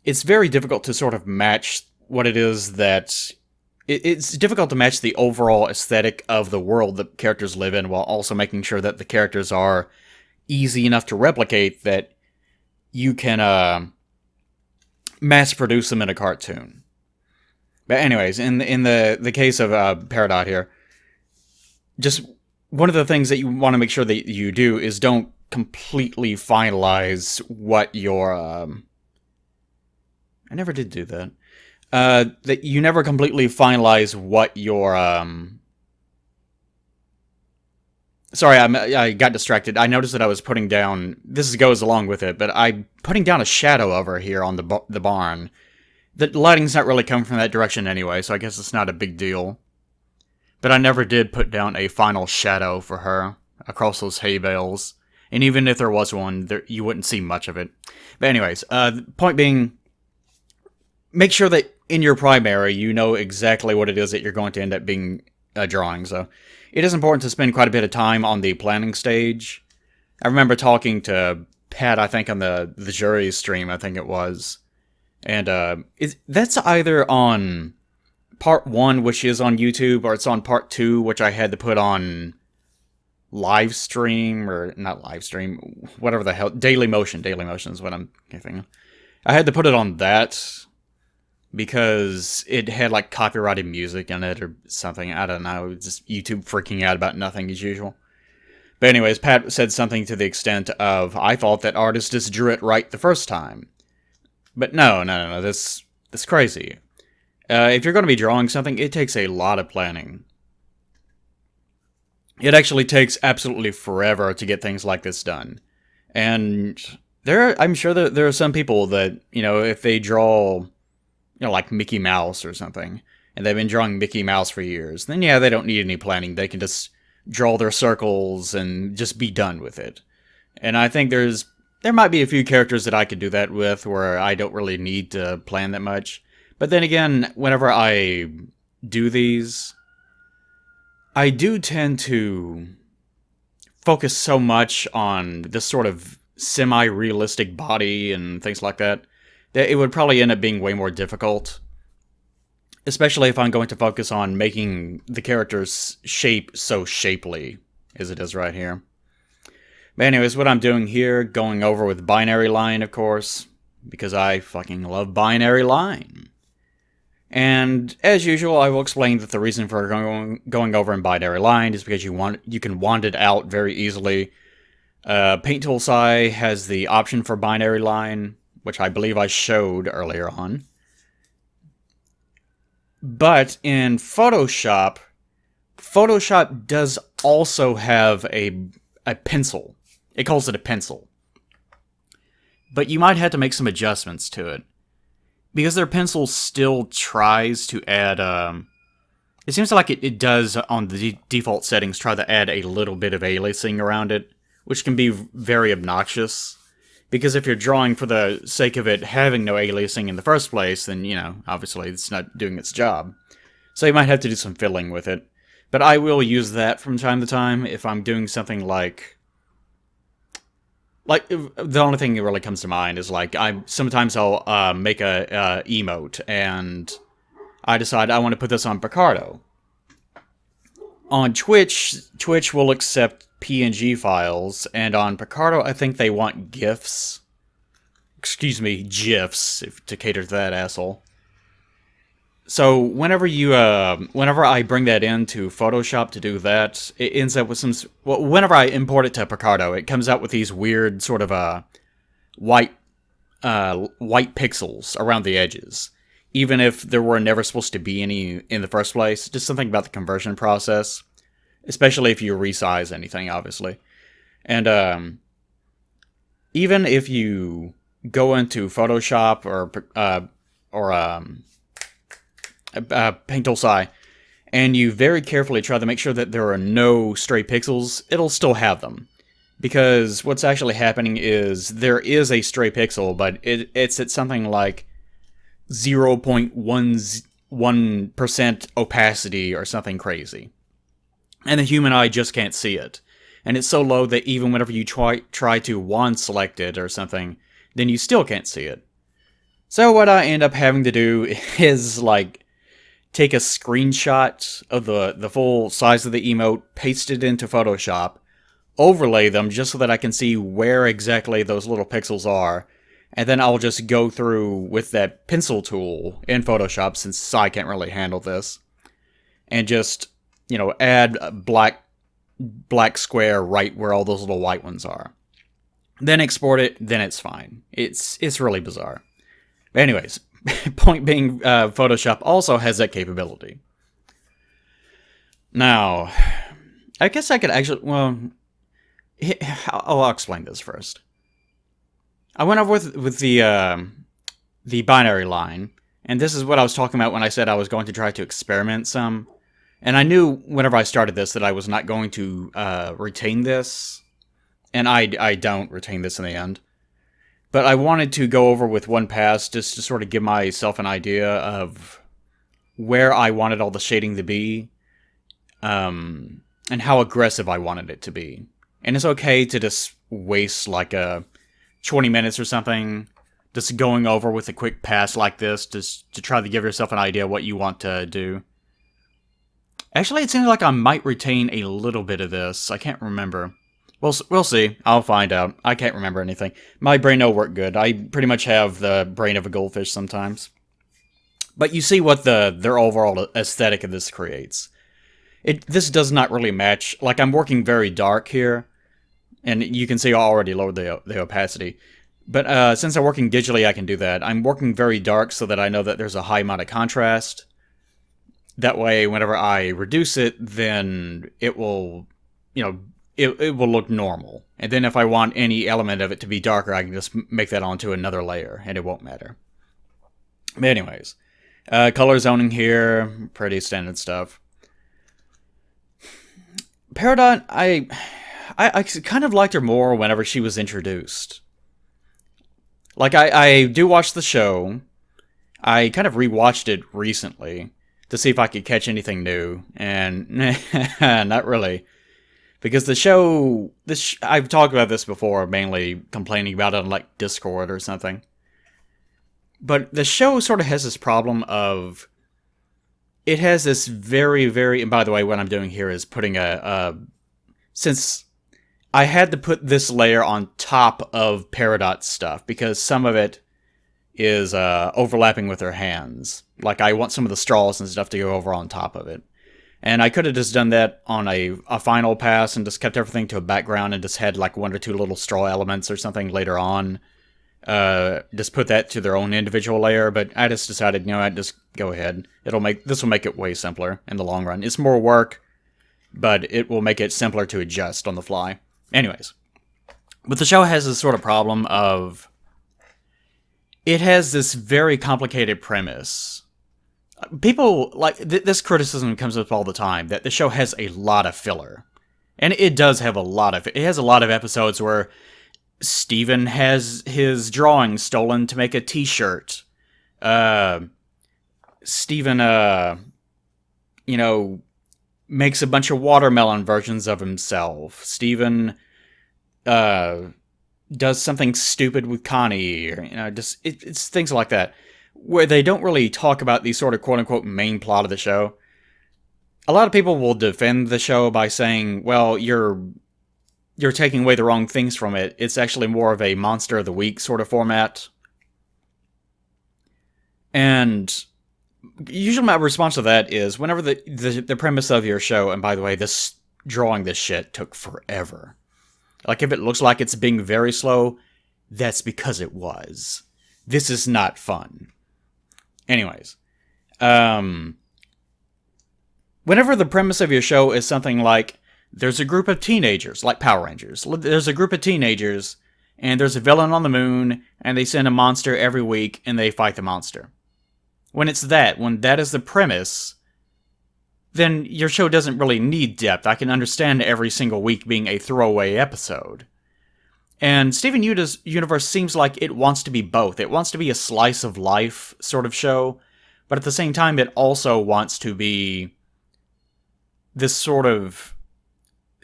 It's very difficult to sort of match what it is that... It's difficult to match the overall aesthetic of the world that characters live in while also making sure that the characters are easy enough to replicate that you can mass produce them in a cartoon. But anyways, in the case of Peridot here, just one of the things that you want to make sure that you do is don't completely finalize what your... I never did do that. That you never completely finalize what your... Sorry, I got distracted. I noticed that I was putting down... This goes along with it, but I'm putting down a shadow over here on the barn. The lighting's not really coming from that direction anyway, so I guess it's not a big deal. But I never did put down a final shadow for her across those hay bales. And even if there was one, you wouldn't see much of it. But anyways, the point being... Make sure that in your primary, you know exactly what it is that you're going to end up being drawing. So it is important to spend quite a bit of time on the planning stage. I remember talking to Pat, I think, on the jury stream, I think it was. And that's either on part 1, which is on YouTube, or it's on part 2, which I had to put on live stream, or not live stream, whatever the hell. Daily Motion is what I'm thinking. I had to put it on that because it had like copyrighted music in it or something. I don't know. Just YouTube freaking out about nothing as usual. But anyways, Pat said something to the extent of, I thought that artist just drew it right the first time. But no. That's crazy. If you're going to be drawing something, it takes a lot of planning. It actually takes absolutely forever to get things like this done. And I'm sure that there are some people that, if they draw... like Mickey Mouse or something, and they've been drawing Mickey Mouse for years, then yeah, they don't need any planning. They can just draw their circles and just be done with it. And I think there might be a few characters that I could do that with, where I don't really need to plan that much. But then again, whenever I do these, I do tend to focus so much on this sort of semi-realistic body and things like that, that it would probably end up being way more difficult. Especially if I'm going to focus on making the character's shape so shapely, as it is right here. But anyways, what I'm doing here, going over with binary line, of course, because I fucking love binary line. And as usual, I will explain that the reason for going over in binary line is because you can wand it out very easily. Paint Tool Sai has the option for binary line, which I believe I showed earlier on. But in Photoshop does also have a pencil. It calls it a pencil. But you might have to make some adjustments to it. Because their pencil still tries to add... it seems like it does, on the default settings, try to add a little bit of aliasing around it, which can be very obnoxious. Because if you're drawing for the sake of it having no aliasing in the first place, then, obviously it's not doing its job. So you might have to do some fiddling with it. But I will use that from time to time if I'm doing something like... the only thing that really comes to mind is, sometimes I'll make a emote, and I decided I want to put this on Picardo. On Twitch will accept PNG files, and on Picardo, I think they want GIFs. Excuse me, GIFs, to cater to that asshole. So whenever I bring that into Photoshop to do that, it ends up with some. Well, whenever I import it to Picardo, it comes out with these weird sort of white white pixels around the edges, even if there were never supposed to be any in the first place. Just something about the conversion process, especially if you resize anything, obviously. And even if you go into Photoshop or Paint Tool Sai, and you very carefully try to make sure that there are no stray pixels, it'll still have them. Because what's actually happening is there is a stray pixel, but it's at something like 0.11% opacity or something crazy. And the human eye just can't see it. And it's so low that even whenever you try to wand select it or something, then you still can't see it. So what I end up having to do is, like, take a screenshot of the full size of the emote, paste it into Photoshop, overlay them just so that I can see where exactly those little pixels are, and then I'll just go through with that pencil tool in Photoshop, since I can't really handle this, and just, add a black square right where all those little white ones are. Then export it, then it's fine. It's really bizarre. But anyways, point being, Photoshop also has that capability. Now, I guess I could actually, I'll explain this first. I went over with the binary line, and this is what I was talking about when I said I was going to try to experiment some. And I knew whenever I started this that I was not going to retain this, and I don't retain this in the end. But I wanted to go over with one pass just to sort of give myself an idea of where I wanted all the shading to be, and how aggressive I wanted it to be. And it's okay to just waste like 20 minutes or something just going over with a quick pass like this, just to try to give yourself an idea what you want to do. Actually, it seems like I might retain a little bit of this. I can't remember. We'll see. I'll find out. I can't remember anything. My brain don't work good. I pretty much have the brain of a goldfish sometimes. But you see what their overall aesthetic of this creates. This does not really match. Like, I'm working very dark here, and you can see I already lowered the opacity. But since I'm working digitally, I can do that. I'm working very dark so that I know that there's a high amount of contrast. That way, whenever I reduce it, then it will, it will look normal. And then if I want any element of it to be darker, I can just make that onto another layer, and it won't matter. But anyways, color zoning here, pretty standard stuff. Peridot, I kind of liked her more whenever she was introduced. Like, I do watch the show. I kind of rewatched it recently to see if I could catch anything new, and not really. Because the show, I've talked about this before, mainly complaining about it on, like, Discord or something. But the show sort of has this problem of, it has this very, very, and by the way, what I'm doing here is putting since I had to put this layer on top of Peridot's stuff, because some of it is overlapping with her hands. Like, I want some of the straws and stuff to go over on top of it. And I could have just done that on a final pass and just kept everything to a background and just had like one or two little straw elements or something later on. Just put that to their own individual layer, but I just decided, I'd just go ahead. This will make it way simpler in the long run. It's more work, but it will make it simpler to adjust on the fly. Anyways. But the show has this sort of problem of, it has this very complicated premise. People, like, this criticism comes up all the time, that the show has a lot of filler. And it does have it has a lot of episodes where Steven has his drawings stolen to make a t-shirt. Steven, makes a bunch of watermelon versions of himself. Steven, does something stupid with Connie, or, it's things like that. where they don't really talk about the sort of quote-unquote main plot of the show. A lot of people will defend the show by saying, well, you're taking away the wrong things from it. It's actually more of a Monster of the Week sort of format. And usually my response to that is, whenever the premise of your show, and by the way, drawing this shit took forever. Like, if it looks like it's being very slow, that's because it was. This is not fun. Anyways, whenever the premise of your show is something like, there's a group of teenagers, like Power Rangers. There's a group of teenagers, and there's a villain on the moon, and they send a monster every week, and they fight the monster. When that is the premise, then your show doesn't really need depth. I can understand every single week being a throwaway episode. And Steven Universe seems like it wants to be both. It wants to be a slice of life sort of show, but at the same time it also wants to be this sort of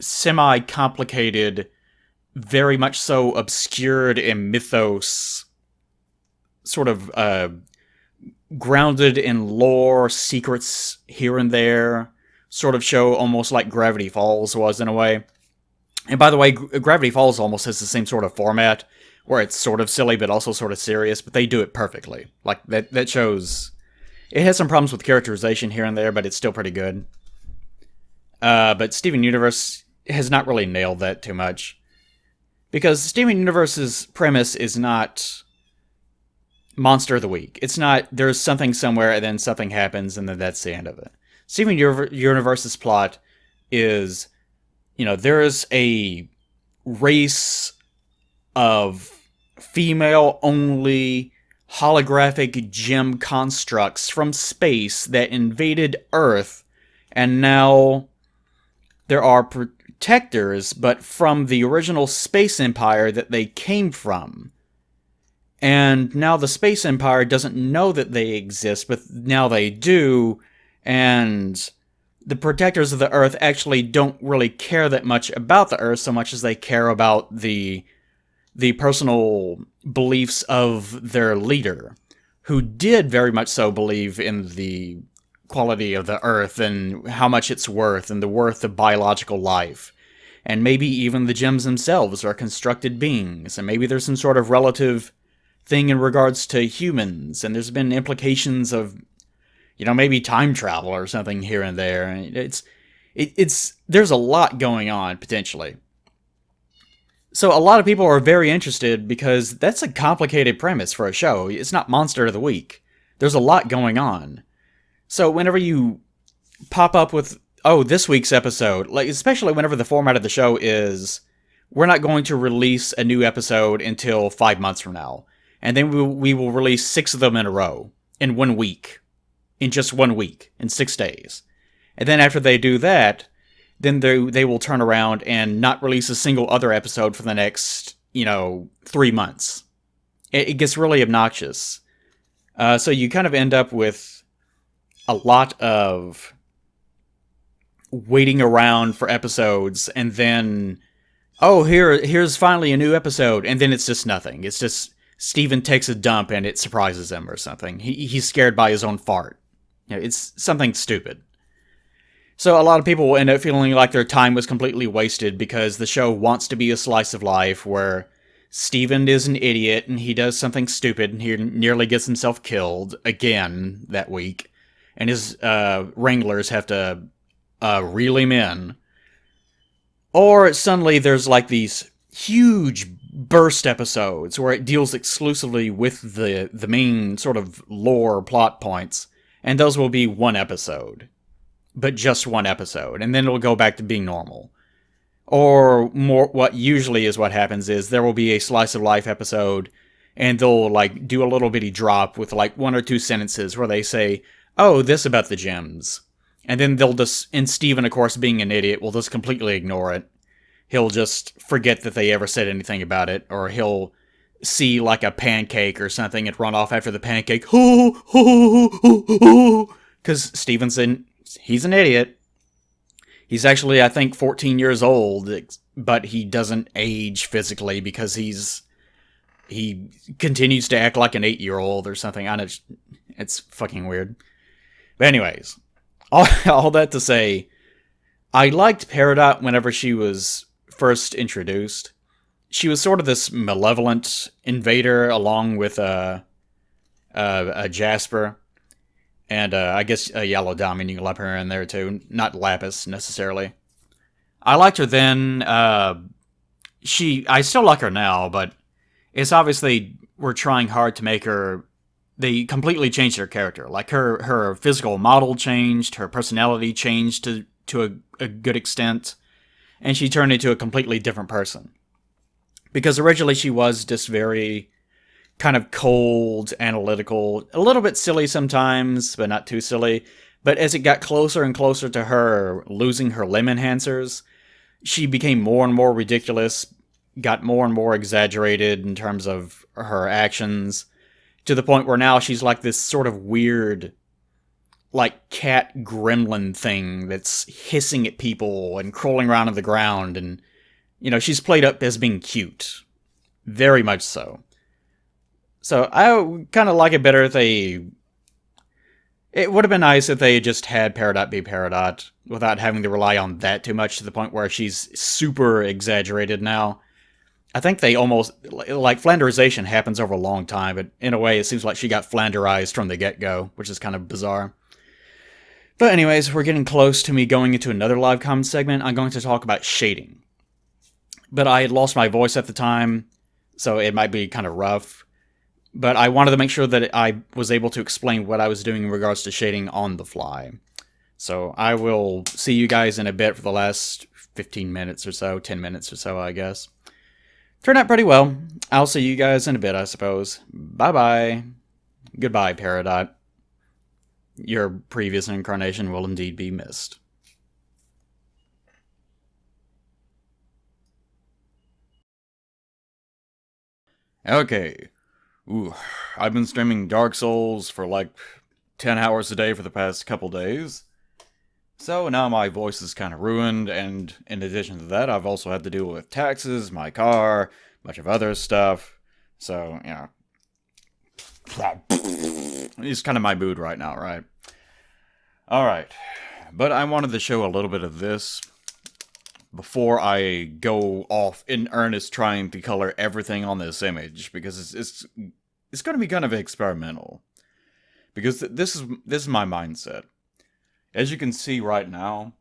semi-complicated, very much so obscured in mythos, sort of grounded in lore, secrets here and there, sort of show, almost like Gravity Falls was in a way. And by the way, Gravity Falls almost has the same sort of format, where it's sort of silly but also sort of serious, but they do it perfectly. Like, that shows... It has some problems with characterization here and there, but it's still pretty good. But Steven Universe has not really nailed that too much. Because Steven Universe's premise is not Monster of the Week. It's not, there's something somewhere, and then something happens, and then that's the end of it. Steven Universe's plot is... there's a race of female-only holographic gem constructs from space that invaded Earth, and now there are protectors, but from the original space empire that they came from. And now the space empire doesn't know that they exist, but now they do, and... the protectors of the Earth actually don't really care that much about the Earth so much as they care about the personal beliefs of their leader, who did very much so believe in the quality of the Earth and how much it's worth and the worth of biological life. And maybe even the gems themselves are constructed beings, and maybe there's some sort of relative thing in regards to humans, and there's been implications of maybe time travel or something here and there. There's a lot going on, potentially. So a lot of people are very interested because that's a complicated premise for a show. It's not Monster of the Week. There's a lot going on. So whenever you pop up with, this week's episode, like especially whenever the format of the show is, we're not going to release a new episode until 5 months from now. And then we will release 6 of them in a row, in 1 week. In just 1 week, in 6 days. And then after they do that, then they will turn around and not release a single other episode for the next, 3 months. It gets really obnoxious. So you kind of end up with a lot of waiting around for episodes, and then, here's finally a new episode, and then it's just nothing. It's just Steven takes a dump and it surprises him or something. He's scared by his own fart. It's something stupid. So a lot of people will end up feeling like their time was completely wasted because the show wants to be a slice of life where Steven is an idiot and he does something stupid and he nearly gets himself killed again that week. And his wranglers have to reel him in. Or suddenly there's like these huge burst episodes where it deals exclusively with the main sort of lore plot points. And those will be 1 episode. But just 1 episode. And then it'll go back to being normal. Or more, what usually is what happens is there will be a slice of life episode, and they'll like do a little bitty drop with like 1 or 2 sentences where they say, this about the gems. And then they'll just, and Steven, of course, being an idiot, will just completely ignore it. He'll just forget that they ever said anything about it, or he'll see like a pancake or something and run off after the pancake. Because he's an idiot. He's actually, I think, 14 years old, but he doesn't age physically because he continues to act like an 8-year-old or something. It's fucking weird. But anyways, all that to say, I liked Peridot whenever she was first introduced. She was sort of this malevolent invader along with a Jasper. And I guess a Yellow Diamond, you can lump her in there too. Not Lapis, necessarily. I liked her then. I still like her now, but it's obviously we're trying hard to make her. They completely changed her character. Like her physical model changed, her personality changed to a good extent, and she turned into a completely different person. Because originally she was just very kind of cold, analytical, a little bit silly sometimes, but not too silly. But as it got closer and closer to her losing her limb enhancers, she became more and more ridiculous, got more and more exaggerated in terms of her actions, to the point where now she's like this sort of weird, like, cat gremlin thing that's hissing at people and crawling around on the ground, and, she's played up as being cute. Very much so. So I kind of like it better if they... It would have been nice if they just had Peridot be Peridot without having to rely on that too much to the point where she's super exaggerated now. I think they almost... Like, Flanderization happens over a long time, but in a way it seems like she got Flanderized from the get-go, which is kind of bizarre. But anyways, we're getting close to me going into another live comment segment. I'm going to talk about shading. But I had lost my voice at the time, so it might be kind of rough. But I wanted to make sure that I was able to explain what I was doing in regards to shading on the fly. So I will see you guys in a bit for the last 15 minutes or so, 10 minutes or so, I guess. Turned out pretty well. I'll see you guys in a bit, I suppose. Bye-bye. Goodbye, Peridot. Your previous incarnation will indeed be missed. Okay. Ooh, I've been streaming Dark Souls for like 10 hours a day for the past couple days. So now my voice is kind of ruined, and in addition to that, I've also had to deal with taxes, my car, a bunch of other stuff. So, it's kind of my mood right now, right? Alright, but I wanted to show a little bit of this before I go off in earnest trying to color everything on this image, because it's going to be kind of experimental. Because this is my mindset. As you can see right now,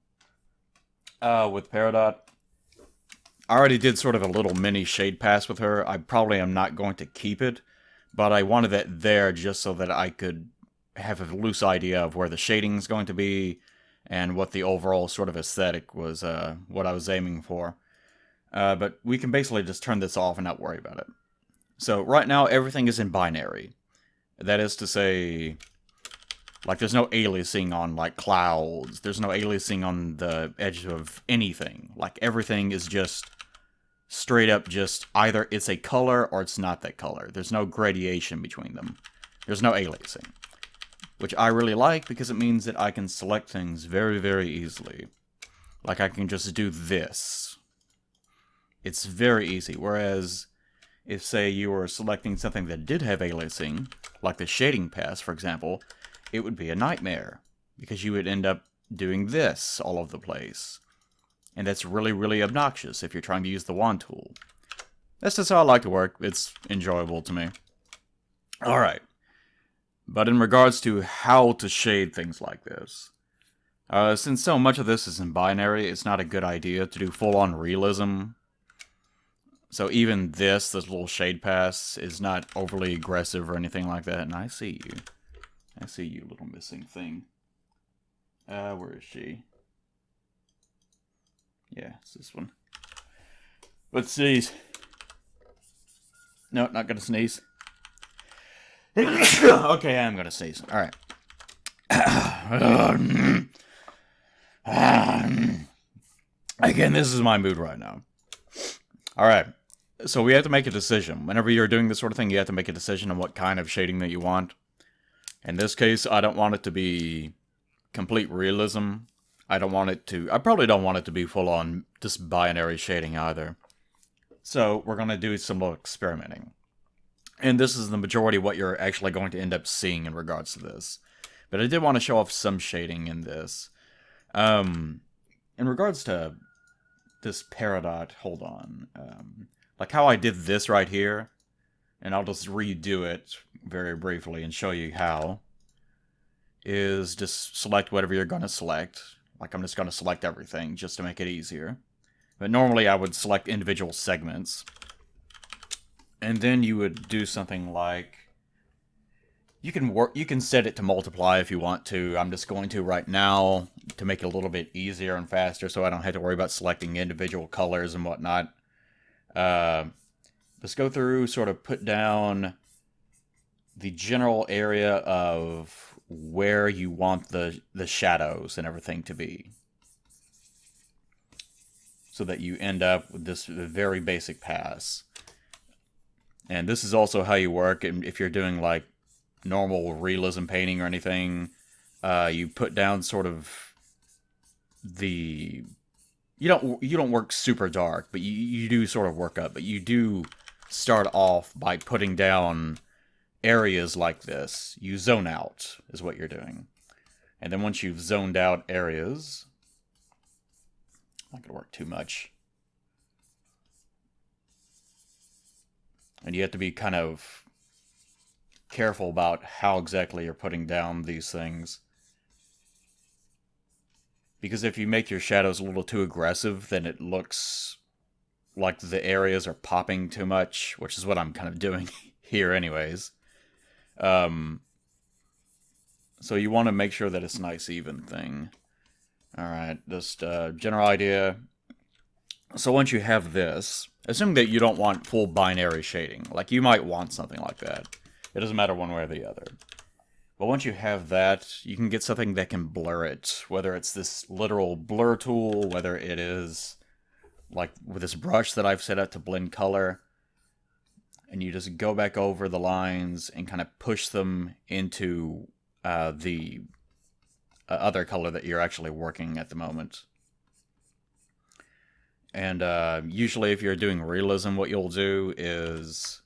with Peridot, I already did sort of a little mini shade pass with her. I probably am not going to keep it, but I wanted it there just so that I could have a loose idea of where the shading is going to be, and what the overall sort of aesthetic was, what I was aiming for. But we can basically just turn this off and not worry about it. So right now, everything is in binary. That is to say, like, there's no aliasing on, like, clouds. There's no aliasing on the edge of anything. Like, everything is just straight up just either it's a color or it's not that color. There's no gradation between them. There's no aliasing. Which I really like, because it means that I can select things very, very easily. Like, I can just do this. It's very easy. Whereas, if, say, you were selecting something that did have aliasing, like the shading pass, for example, it would be a nightmare. Because you would end up doing this all over the place. And that's really, really obnoxious if you're trying to use the wand tool. That's just how I like to work. It's enjoyable to me. Alright. But in regards to how to shade things like this, since so much of this is in binary, it's not a good idea to do full-on realism. So even this little shade pass, is not overly aggressive or anything like that. And I see you. I see you, little missing thing. Where is she? Yeah, it's this one. Let's sneeze. No, not gonna sneeze. Okay, I'm gonna sneeze. Alright. Again, this is my mood right now. Alright. So we have to make a decision. Whenever you're doing this sort of thing, you have to make a decision on what kind of shading that you want. In this case, I don't want it to be complete realism. I probably don't want it to be full-on just binary shading either. So we're gonna do some little experimenting. And this is the majority of what you're actually going to end up seeing in regards to this. But I did want to show off some shading in this. In regards to this Peridot, hold on. Like how I did this right here, and I'll just redo it very briefly and show you how, is just select whatever you're going to select. Like I'm just going to select everything just to make it easier. But normally I would select individual segments. And then you would do something like, you can set it to multiply if you want to. I'm just going to right now to make it a little bit easier and faster so I don't have to worry about selecting individual colors and whatnot. Let's go through, sort of put down the general area of where you want the shadows and everything to be, so that you end up with this very basic pass. And this is also how you work if you're doing like normal realism painting or anything. You put down sort of the, you don't work super dark, but you do sort of work up, but you do start off by putting down areas like this. You zone out is what you're doing. And then once you've zoned out areas, not gonna work too much. And you have to be kind of careful about how exactly you're putting down these things. Because if you make your shadows a little too aggressive, then it looks like the areas are popping too much, which is what I'm kind of doing here anyways. So you want to make sure that it's a nice even thing. Alright, just general idea. So once you have this, assuming that you don't want full binary shading, like you might want something like that. It doesn't matter one way or the other. But once you have that, you can get something that can blur it. Whether it's this literal blur tool, whether it is like with this brush that I've set up to blend color. And you just go back over the lines and kind of push them into the other color that you're actually working at the moment. And usually if you're doing realism, what you'll do is,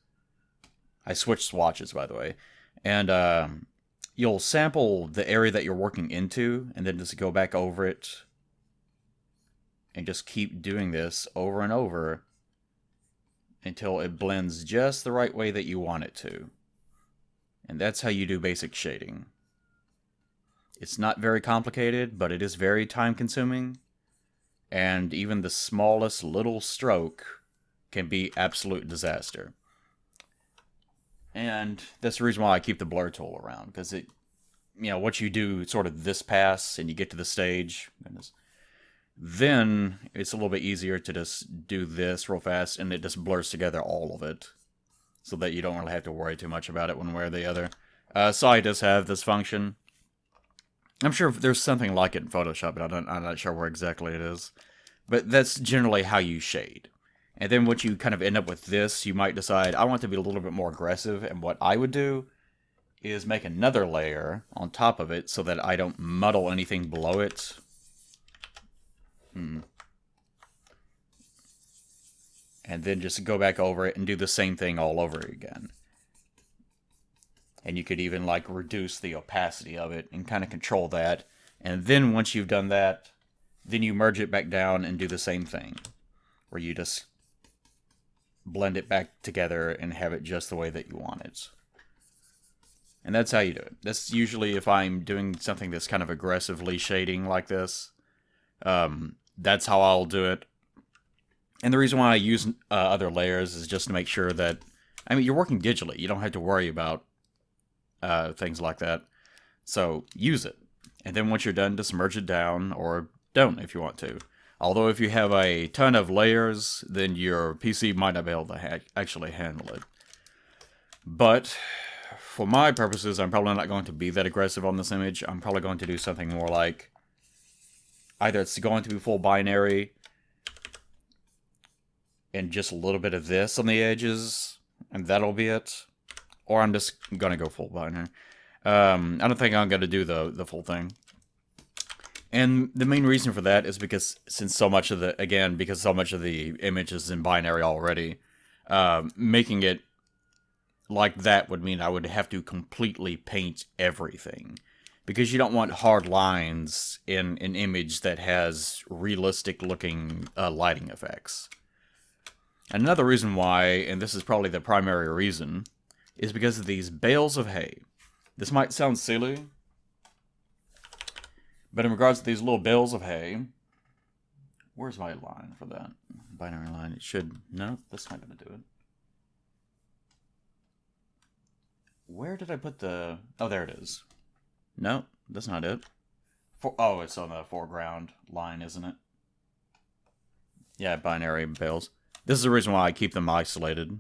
I switched swatches by the way, and you'll sample the area that you're working into and then just go back over it and just keep doing this over and over until it blends just the right way that you want it to. And that's how you do basic shading. It's not very complicated, but it is very time consuming. And even the smallest little stroke can be absolute disaster. And that's the reason why I keep the blur tool around, because it, you know, once you do sort of this pass and you get to the stage, then it's a little bit easier to just do this real fast and it just blurs together all of it, so that you don't really have to worry too much about it one way or the other. Sai does have this function. I'm sure there's something like it in Photoshop, but I'm not sure where exactly it is. But that's generally how you shade. And then once you kind of end up with this, you might decide, I want to be a little bit more aggressive, and what I would do is make another layer on top of it so that I don't muddle anything below it. And then just go back over it and do the same thing all over again. And you could even like reduce the opacity of it and kind of control that. And then once you've done that, then you merge it back down and do the same thing, where you just blend it back together and have it just the way that you want it. And that's how you do it. That's usually if I'm doing something that's kind of aggressively shading like this. That's how I'll do it. And the reason why I use other layers is just to make sure that, I mean, you're working digitally. You don't have to worry about things like that. So use it. And then once you're done, just merge it down, or don't if you want to. Although if you have a ton of layers, then your PC might not be able to actually handle it. But for my purposes, I'm probably not going to be that aggressive on this image. I'm probably going to do something more like, either it's going to be full binary and just a little bit of this on the edges, and that'll be it. Or I'm just going to go full binary. I don't think I'm going to do the full thing. And the main reason for that is because since so much of the, again, because so much of the image is in binary already, making it like that would mean I would have to completely paint everything. Because you don't want hard lines in an image that has realistic looking lighting effects. Another reason why, and this is probably the primary reason, is because of these bales of hay. This might sound silly, but in regards to these little bales of hay, where's my line for that? Binary line, it should, no, that's not going to do it. Where did I put the, oh, there it is. No, that's not it. Oh, it's on the foreground line, isn't it? Yeah, binary bales. This is the reason why I keep them isolated.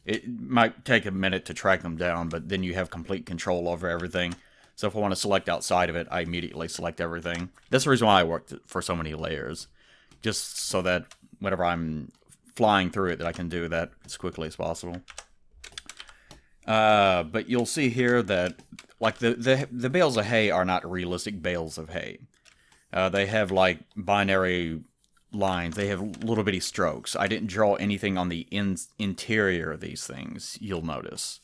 It might take a minute to track them down, but then you have complete control over everything. So if I want to select outside of it, I immediately select everything. That's the reason why I worked for so many layers. Just so that whenever I'm flying through it, that I can do that as quickly as possible. But you'll see here that like the bales of hay are not realistic bales of hay. They have like binary lines. They have little bitty strokes. I didn't draw anything on the interior of these things, you'll notice.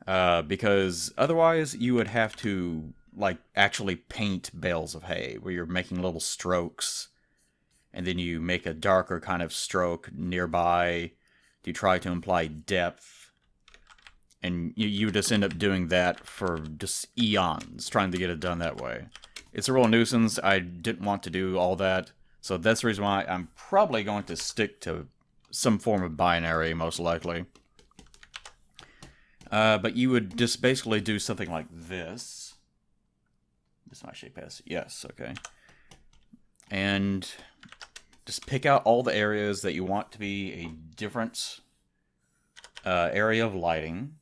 Because otherwise you would have to like actually paint bales of hay where you're making little strokes and then you make a darker kind of stroke nearby to try to imply depth. And you just end up doing that for just eons, trying to get it done that way. It's a real nuisance. I didn't want to do all that. So that's the reason why I'm probably going to stick to some form of binary, most likely. But you would just basically do something like this. This might shape pass. Yes, okay. And just pick out all the areas that you want to be a different area of lighting.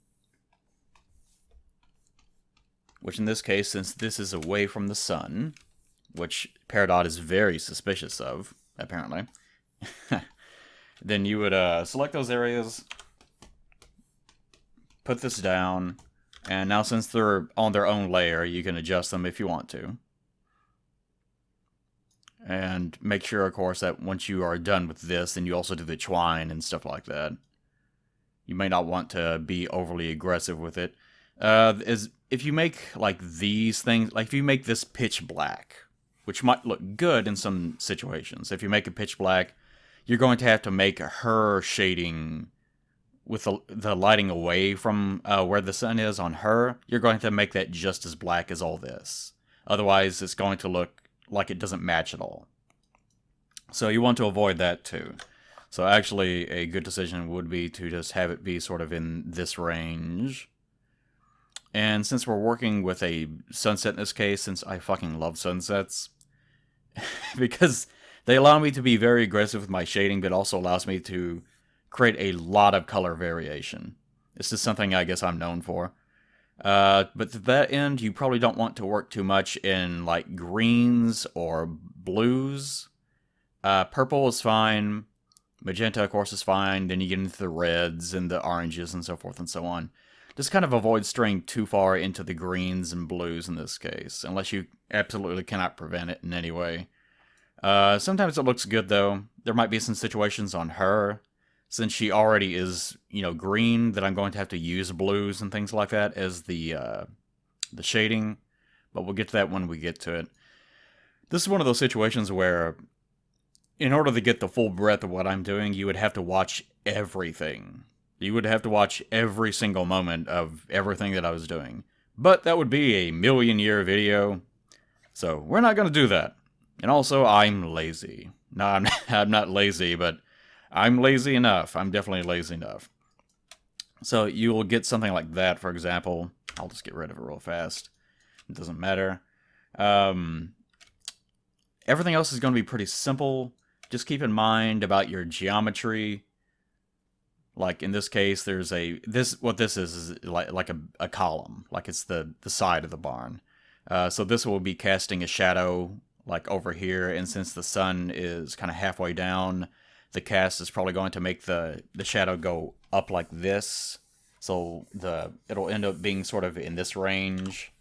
Which in this case, since this is away from the sun, which Peridot is very suspicious of, apparently, then you would select those areas, put this down, and now since they're on their own layer, you can adjust them if you want to. And make sure, of course, that once you are done with this, then you also do the twine and stuff like that. You may not want to be overly aggressive with it. If you make like these things, like if you make this pitch black, which might look good in some situations. If you make it pitch black, you're going to have to make her shading with the lighting away from where the sun is on her. You're going to make that just as black as all this. Otherwise, it's going to look like it doesn't match at all. So you want to avoid that too. So actually, a good decision would be to just have it be sort of in this range. And since we're working with a sunset in this case, since I fucking love sunsets, because they allow me to be very aggressive with my shading, but also allows me to create a lot of color variation. This is something I guess I'm known for. But to that end, you probably don't want to work too much in like greens or blues. Purple is fine. Magenta, of course, is fine. Then you get into the reds and the oranges and so forth and so on. Just kind of avoid straying too far into the greens and blues in this case, unless you absolutely cannot prevent it in any way. Sometimes it looks good, though. There might be some situations on her, since she already is, green, that I'm going to have to use blues and things like that as the shading. But we'll get to that when we get to it. This is one of those situations where, in order to get the full breadth of what I'm doing, you would have to watch everything. You would have to watch every single moment of everything that I was doing. But that would be a million-year video, so we're not going to do that. And also, I'm lazy. No, I'm not lazy, but I'm lazy enough. I'm definitely lazy enough. So you will get something like that, for example. I'll just get rid of it real fast. It doesn't matter. Everything else is going to be pretty simple. Just keep in mind about your geometry. Like in this case, there's what this is like a column, like it's the side of the barn. So this will be casting a shadow like over here, and since the sun is kind of halfway down, the cast is probably going to make the shadow go up like this. So it'll end up being sort of in this range,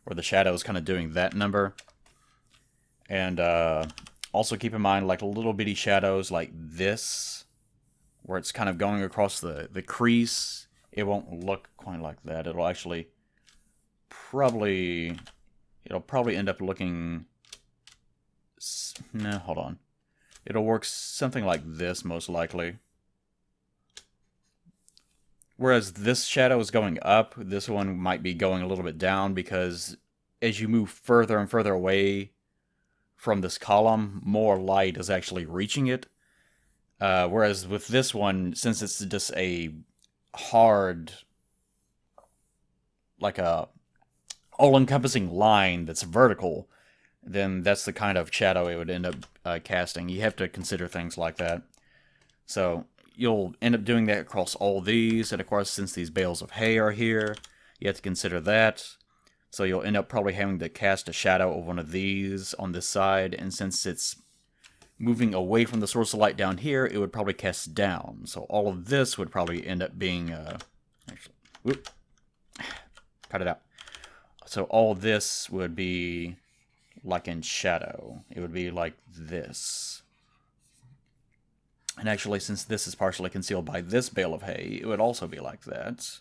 where the shadow is kind of doing that number. And also keep in mind like little bitty shadows like this, where it's kind of going across the crease it won't look quite like that. It'll actually probably, it'll probably end up looking, no, hold on. It'll work something like this, most likely. Whereas this shadow is going up, this one might be going a little bit down, because as you move further and further away from this column, more light is actually reaching it. Whereas with this one, since it's just a hard, like a all-encompassing line that's vertical, then that's the kind of shadow it would end up casting. You have to consider things like that. So you'll end up doing that across all these, and of course, since these bales of hay are here, you have to consider that. So you'll end up probably having to cast a shadow of one of these on this side, and since it's moving away from the source of light down here, it would probably cast down. So all of this would probably end up being, actually, whoop, cut it out. So all this would be like in shadow. It would be like this. And actually, since this is partially concealed by this bale of hay, it would also be like that.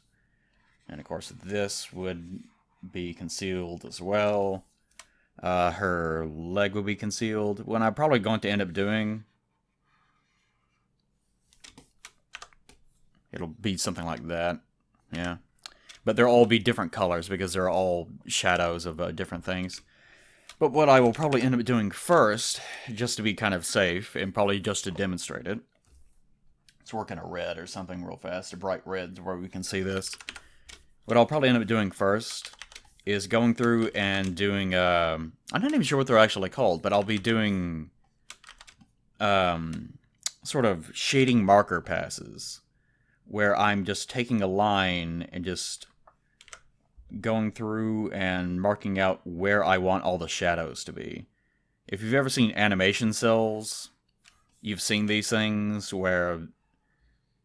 And of course, this would be concealed as well. Her leg would be concealed. What I'm probably going to end up doing, it'll be something like that. Yeah. But they'll all be different colors because they're all shadows of different things. But what I will probably end up doing first, just to be kind of safe, and probably just to demonstrate it, let's work in a red or something real fast, a bright red where we can see this. What I'll probably end up doing first is going through and doing, I'm not even sure what they're actually called, but I'll be doing sort of shading marker passes, where I'm just taking a line and just going through and marking out where I want all the shadows to be. If you've ever seen animation cells, you've seen these things where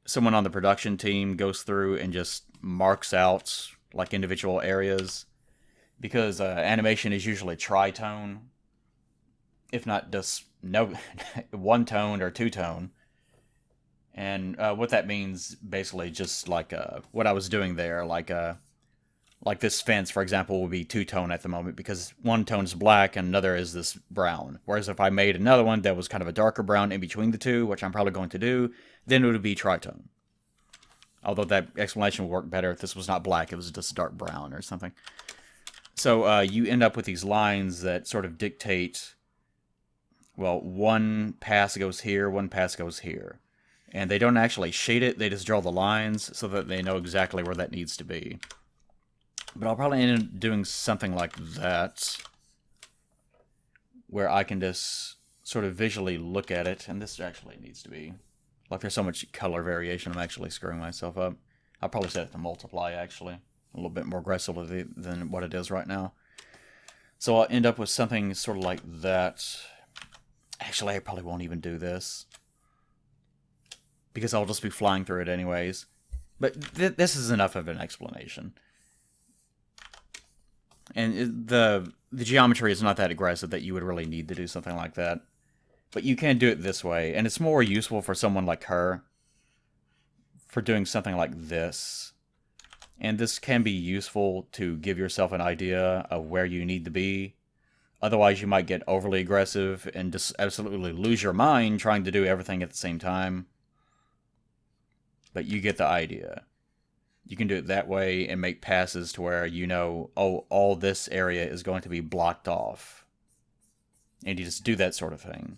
someone on the production team goes through and just marks out like individual areas, because animation is usually tritone, if not just no one tone or two tone. And what that means, basically, just like what I was doing there, like this fence, for example, would be two-tone at the moment because one tone is black and another is this brown. Whereas if I made another one that was kind of a darker brown in between the two, which I'm probably going to do, then it would be tritone. Although that explanation would work better if this was not black, it was just dark brown or something. So you end up with these lines that sort of dictate, well, one pass goes here, one pass goes here. And they don't actually shade it, they just draw the lines so that they know exactly where that needs to be. But I'll probably end up doing something like that, where I can just sort of visually look at it, and this actually needs to be, like there's so much color variation, I'm actually screwing myself up. I'll probably set it to multiply, actually, a little bit more aggressively than what it is right now. So I'll end up with something sort of like that. Actually, I probably won't even do this, because I'll just be flying through it anyways. But this is enough of an explanation. And the geometry is not that aggressive that you would really need to do something like that. But you can do it this way, and it's more useful for someone like her for doing something like this. And this can be useful to give yourself an idea of where you need to be. Otherwise, you might get overly aggressive and just absolutely lose your mind trying to do everything at the same time. But you get the idea. You can do it that way and make passes to where you know, oh, all this area is going to be blocked off. And you just do that sort of thing.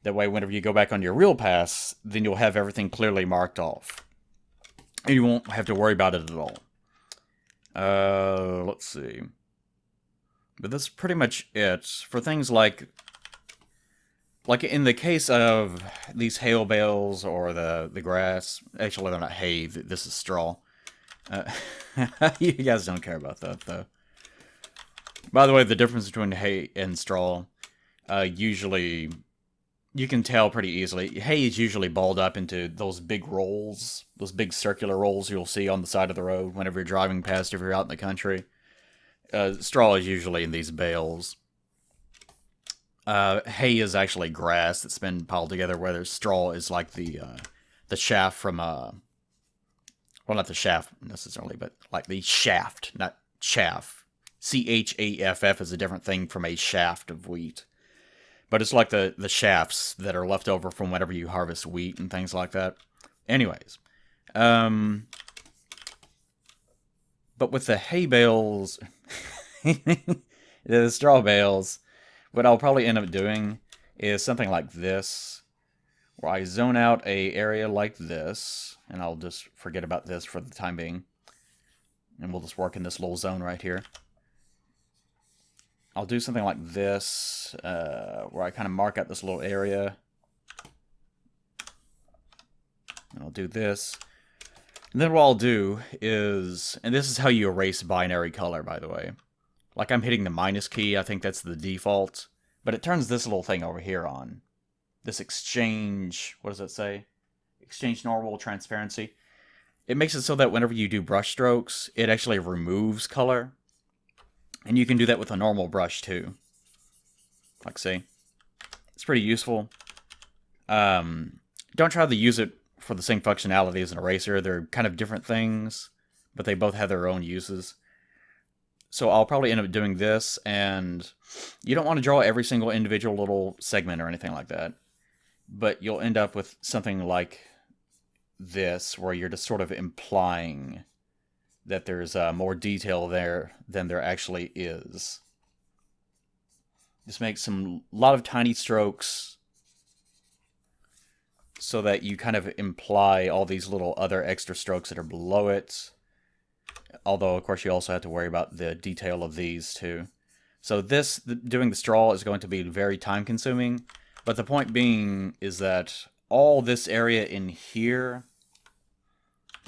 That way, whenever you go back on your real pass, then you'll have everything clearly marked off. And you won't have to worry about it at all. Let's see. But that's pretty much it. For things like in the case of these hail bales or the grass, actually they're not hay, this is straw. You guys don't care about that, though. By the way, the difference between hay and straw, usually, you can tell pretty easily. Hay is usually balled up into those big rolls, those big circular rolls you'll see on the side of the road whenever you're driving past if you're out in the country. Straw is usually in these bales. Hay is actually grass that's been piled together, whereas straw is like the shaft from Well, not the shaft necessarily, but like the shaft, not chaff. CHAFF is a different thing from a shaft of wheat. But it's like the shafts that are left over from whenever you harvest wheat and things like that. Anyways, but with the hay bales, the straw bales, what I'll probably end up doing is something like this, where I zone out a area like this, and I'll just forget about this for the time being, and we'll just work in this little zone right here. I'll do something like this, where I kind of mark out this little area. And I'll do this. And then what I'll do is, and this is how you erase binary color, by the way. Like I'm hitting the minus key, I think that's the default. But it turns this little thing over here on. This exchange, what does it say? Exchange normal transparency. It makes it so that whenever you do brush strokes, it actually removes color. And you can do that with a normal brush too. Like see. It's pretty useful. Don't try to use it for the same functionality as an eraser. They're kind of different things, but they both have their own uses. So I'll probably end up doing this, and you don't want to draw every single individual little segment or anything like that. But you'll end up with something like this, where you're just sort of implying that there's more detail there than there actually is. Just make a lot of tiny strokes so that you kind of imply all these little other extra strokes that are below it. Although, of course, you also have to worry about the detail of these too. So doing the straw is going to be very time consuming. But the point being is that all this area in here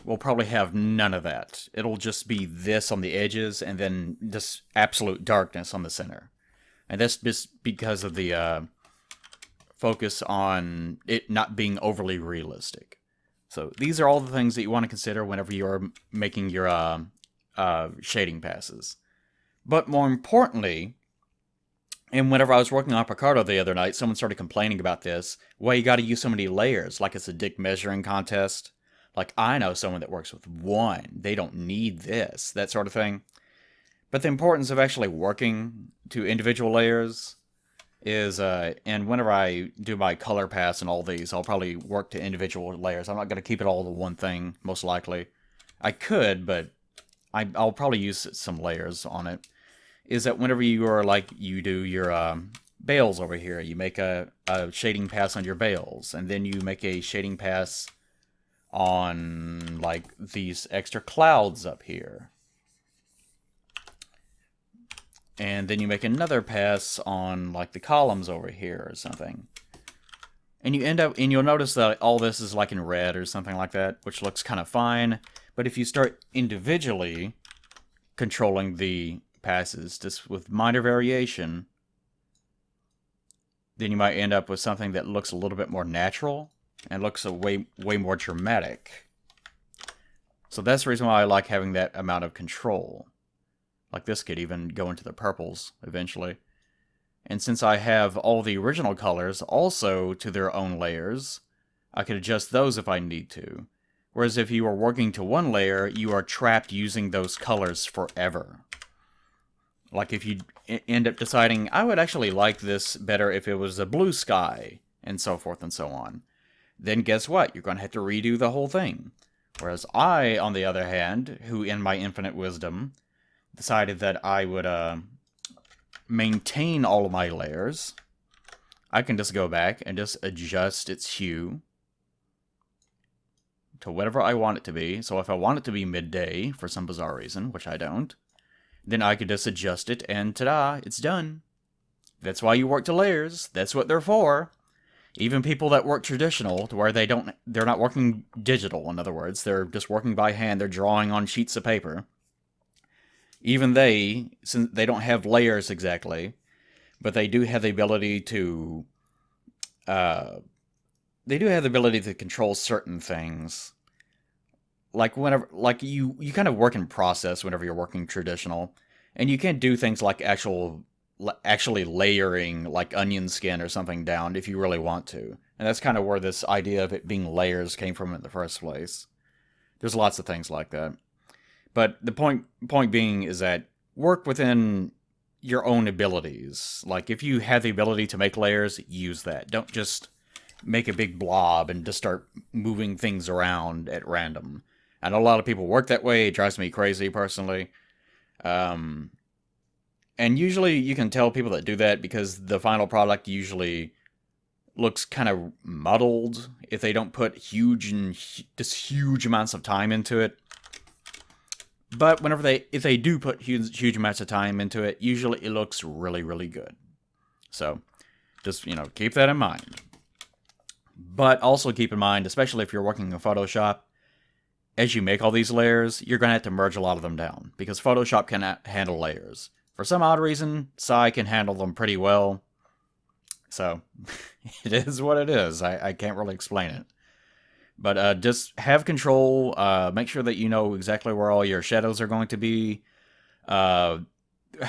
will probably have none of that. It'll just be this on the edges and then just absolute darkness on the center. And that's just because of the focus on it not being overly realistic. So these are all the things that you want to consider whenever you're making your shading passes. But more importantly, and whenever I was working on Peridot the other night, someone started complaining about this. Well, you got to use so many layers, like it's a dick measuring contest. Like, I know someone that works with one. They don't need this, that sort of thing. But the importance of actually working to individual layers is, and whenever I do my color pass and all these, I'll probably work to individual layers. I'm not going to keep it all to one thing, most likely. I could, but I'll probably use some layers on it. Is that whenever you are like, you do your bales over here, you make a shading pass on your bales, and then you make a shading pass on like these extra clouds up here. And then you make another pass on like the columns over here or something. And you end up, and you'll notice that all this is like in red or something like that, which looks kind of fine. But if you start individually controlling the passes, just with minor variation, then you might end up with something that looks a little bit more natural and looks way more dramatic. So that's the reason why I like having that amount of control. Like this could even go into the purples eventually. And since I have all the original colors also to their own layers, I could adjust those if I need to. Whereas if you are working to one layer, you are trapped using those colors forever. Like if you end up deciding, I would actually like this better if it was a blue sky, and so forth and so on. Then guess what? You're going to have to redo the whole thing. Whereas I, on the other hand, who in my infinite wisdom, decided that I would maintain all of my layers, I can just go back and just adjust its hue to whatever I want it to be. So if I want it to be midday for some bizarre reason, which I don't, then I could just adjust it and ta-da, it's done. That's why you work to layers. That's what they're for. Even people that work traditional, to where they're not working digital, in other words, they're just working by hand, they're drawing on sheets of paper. Even since they don't have layers exactly, but they do have the ability to, control certain things. Like you kind of work in process whenever you're working traditional, and you can't do things like actually layering like onion skin or something down if you really want to. And that's kind of where this idea of it being layers came from in the first place. There's lots of things like that. But the point being is that work within your own abilities. Like, if you have the ability to make layers, use that. Don't just make a big blob and just start moving things around at random. I know a lot of people work that way. It drives me crazy, personally. And usually you can tell people that do that because the final product usually looks kind of muddled if they don't put huge amounts of time into it. But if they do put huge amounts of time into it, usually it looks really, really good. So just, keep that in mind. But also keep in mind, especially if you're working in Photoshop, as you make all these layers, you're going to have to merge a lot of them down, because Photoshop cannot handle layers. For some odd reason, Sai can handle them pretty well. So, it is what it is. I can't really explain it. But just have control. Make sure that you know exactly where all your shadows are going to be. How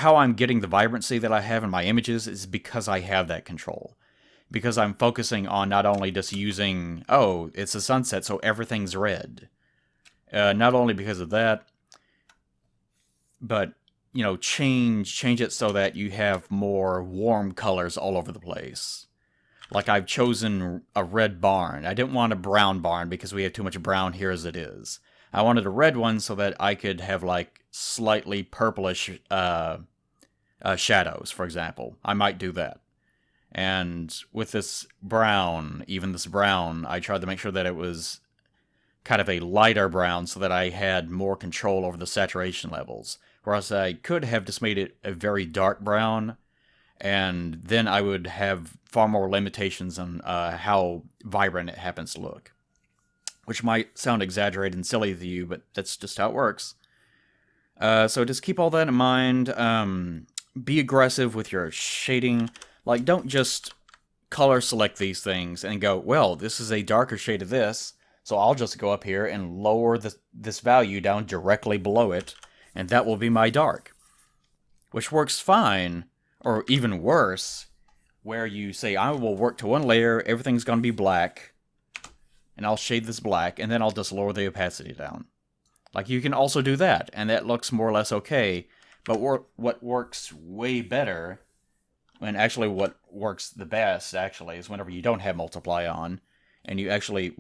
I'm getting the vibrancy that I have in my images is because I have that control. Because I'm focusing on not only just using, it's a sunset, so everything's red. Not only because of that, but, change it so that you have more warm colors all over the place. Like, I've chosen a red barn. I didn't want a brown barn because we have too much brown here as it is. I wanted a red one so that I could have, like, slightly purplish shadows, for example. I might do that. And with this brown, I tried to make sure that it was kind of a lighter brown so that I had more control over the saturation levels. Whereas I could have just made it a very dark brown, and then I would have far more limitations on how vibrant it happens to look. Which might sound exaggerated and silly to you, but that's just how it works. So just keep all that in mind. Be aggressive with your shading. Like, don't just color select these things and go, well, this is a darker shade of this, so I'll just go up here and lower this value down directly below it, and that will be my dark. Which works fine, or even worse, where you say, I will work to one layer, everything's going to be black, and I'll shade this black, and then I'll just lower the opacity down. Like, you can also do that, and that looks more or less okay, but what works way better, and actually what works the best, actually, is whenever you don't have multiply on, and you actually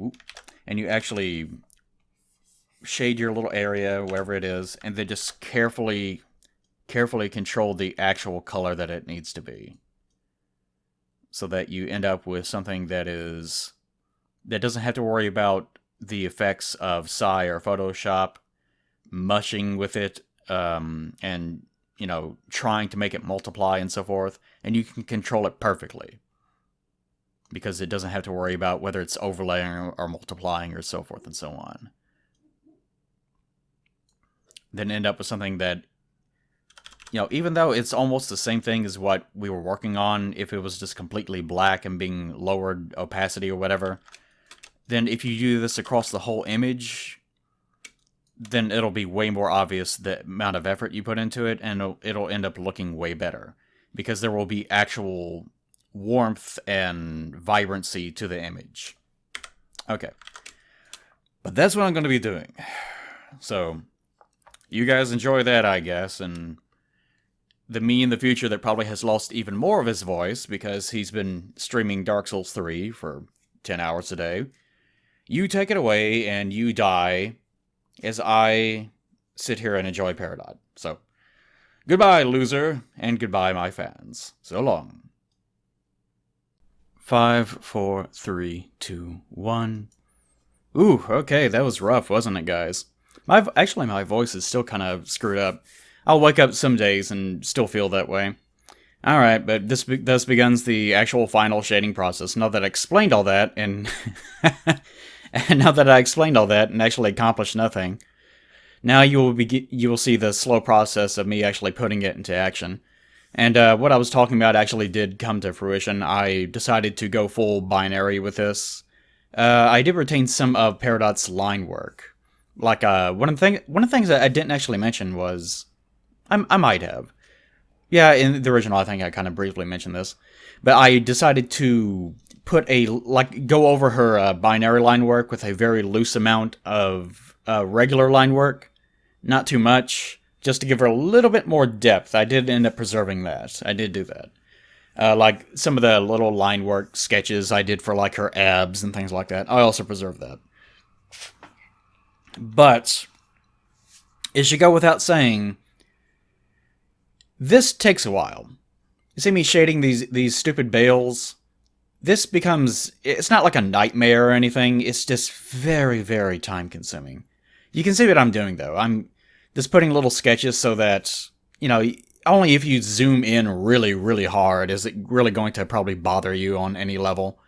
shade your little area, wherever it is, and then just carefully control the actual color that it needs to be. So that you end up with something that doesn't have to worry about the effects of Sai or Photoshop mushing with it, and trying to make it multiply and so forth, and you can control it perfectly. Because it doesn't have to worry about whether it's overlaying or multiplying or so forth and so on. Then end up with something that, even though it's almost the same thing as what we were working on, if it was just completely black and being lowered opacity or whatever, then if you do this across the whole image, then it'll be way more obvious the amount of effort you put into it, and it'll end up looking way better. Because there will be actual warmth and vibrancy to the image. Okay. But that's what I'm going to be doing. So, you guys enjoy that, I guess, and the me in the future that probably has lost even more of his voice because he's been streaming Dark Souls 3 for 10 hours a day. You take it away, and you die as I sit here and enjoy Peridot. So, goodbye, loser, and goodbye, my fans. So long. 5, 4, 3, 2, 1. Ooh, okay, that was rough, wasn't it, guys? Actually, my voice is still kind of screwed up. I'll wake up some days and still feel that way. Alright, but thus begins the actual final shading process. Now that I explained all that, and actually accomplished nothing, now you will see the slow process of me actually putting it into action. And what I was talking about actually did come to fruition. I decided to go full binary with this. I did retain some of Peridot's line work. Like, one of the things that I didn't actually mention was... I might have. Yeah, in the original, I think I kind of briefly mentioned this. But I decided to go over her binary line work with a very loose amount of regular line work. Not too much, just to give her a little bit more depth. I did end up preserving that. I did do that. Like some of the little line work sketches I did for like her abs and things like that. I also preserved that. But it should go without saying, this takes a while. You see me shading these stupid bales? This becomes, it's not like a nightmare or anything, it's just very, very time consuming. You can see what I'm doing though. I'm just putting little sketches so that, you know, only if you zoom in really, really hard is it really going to probably bother you on any level.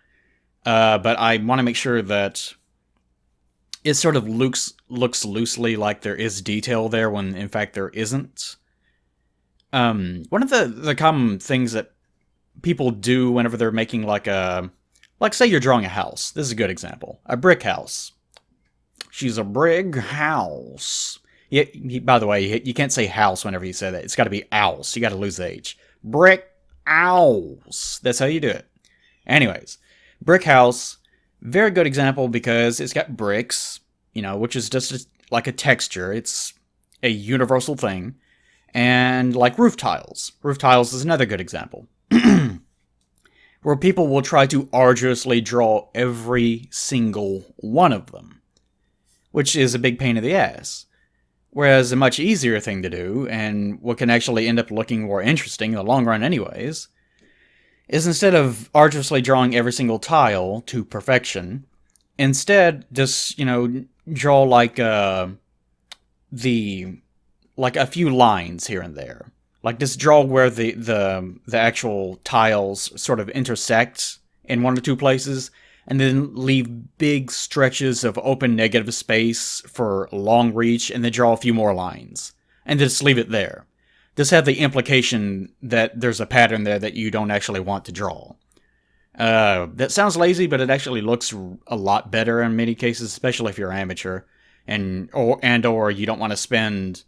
But I want to make sure that it sort of looks loosely like there is detail there when in fact there isn't. One of the common things that people do whenever they're making like say you're drawing a house. This is a good example. A brick house. She's a brick house. Yeah, by the way, you can't say house whenever you say that. It's got to be ouse. You got to lose the H. Brick house. That's how you do it. Anyways, brick house. Very good example because it's got bricks, you know, which is just like a texture. It's a universal thing. And like roof tiles. Roof tiles is another good example. Where people will try to arduously draw every single one of them. Which is a big pain in the ass. Whereas a much easier thing to do, and what can actually end up looking more interesting in the long run anyways, is instead of arduously drawing every single tile to perfection, instead just, you know, draw like a few lines here and there. Like just draw where the actual tiles sort of intersect in one or two places, and then leave big stretches of open negative space for long reach, and then draw a few more lines. And just leave it there. Just have the implication that there's a pattern there that you don't actually want to draw. That sounds lazy, but it actually looks a lot better in many cases, especially if you're amateur, or you don't want to spend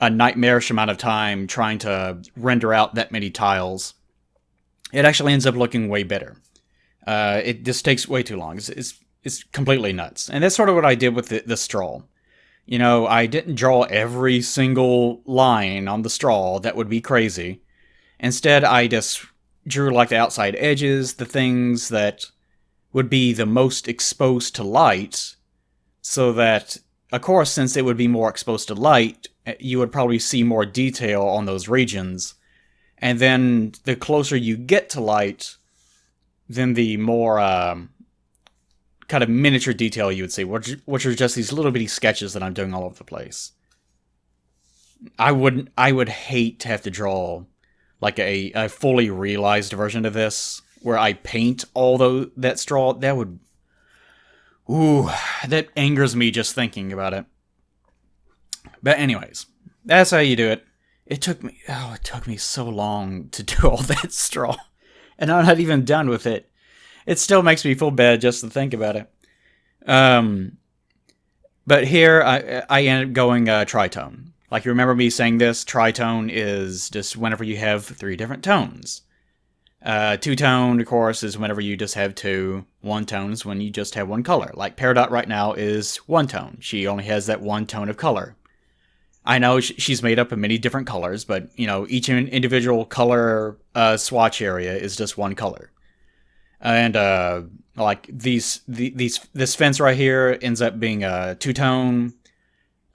a nightmarish amount of time trying to render out that many tiles. It actually ends up looking way better. It just takes way too long. It's completely nuts. And that's sort of what I did with the straw. You know, I didn't draw every single line on the straw. That would be crazy. Instead, I just drew like the outside edges, the things that would be the most exposed to light, so that, of course, since it would be more exposed to light, you would probably see more detail on those regions. And then the closer you get to light, then the more kind of miniature detail you would see, which are just these little bitty sketches that I'm doing all over the place. I would hate to have to draw like a fully realized version of this, where I paint all that straw. That would... Ooh, that angers me just thinking about it. But anyways, that's how you do it. It took me so long to do all that straw. And I'm not even done with it. It still makes me feel bad just to think about it. But here, I ended up going tritone. Like, you remember me saying this? Tritone is just whenever you have 3 different tones. Two-tone, of course, is whenever you just have 2. One-tone is when you just have 1 color. Like, Peridot right now is 1 tone. She only has that 1 tone of color. I know she's made up of many different colors, but, you know, each individual color swatch area is just 1 color. And, like, this fence right here ends up being a 2-tone.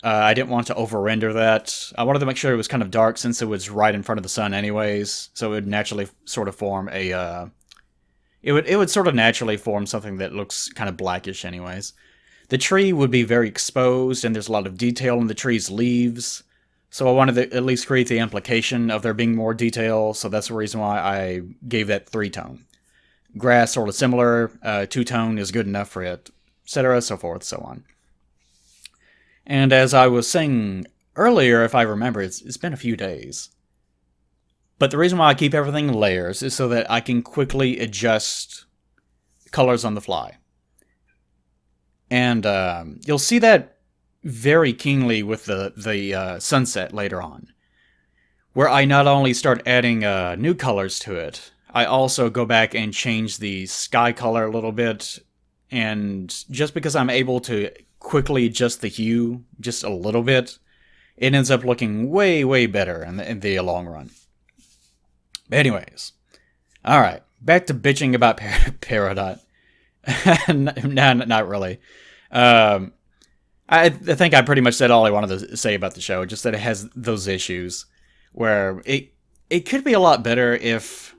I didn't want to over-render that. I wanted to make sure it was kind of dark since it was right in front of the sun anyways, so it would naturally sort of form a... It would sort of naturally form something that looks kind of blackish anyways. The tree would be very exposed, and there's a lot of detail in the tree's leaves. So I wanted to at least create the implication of there being more detail, so that's the reason why I gave that 3-tone. Grass, sort of similar, 2-tone is good enough for it, etc., so forth, so on. And as I was saying earlier, if I remember, it's been a few days. But the reason why I keep everything in layers is so that I can quickly adjust colors on the fly. And you'll see that very keenly with the sunset later on, where I not only start adding new colors to it, I also go back and change the sky color a little bit, and just because I'm able to quickly adjust the hue just a little bit, it ends up looking way, way better in the long run. But anyways, alright, back to bitching about Peridot. No, not really. I think I pretty much said all I wanted to say about the show, just that it has those issues where it could be a lot better if...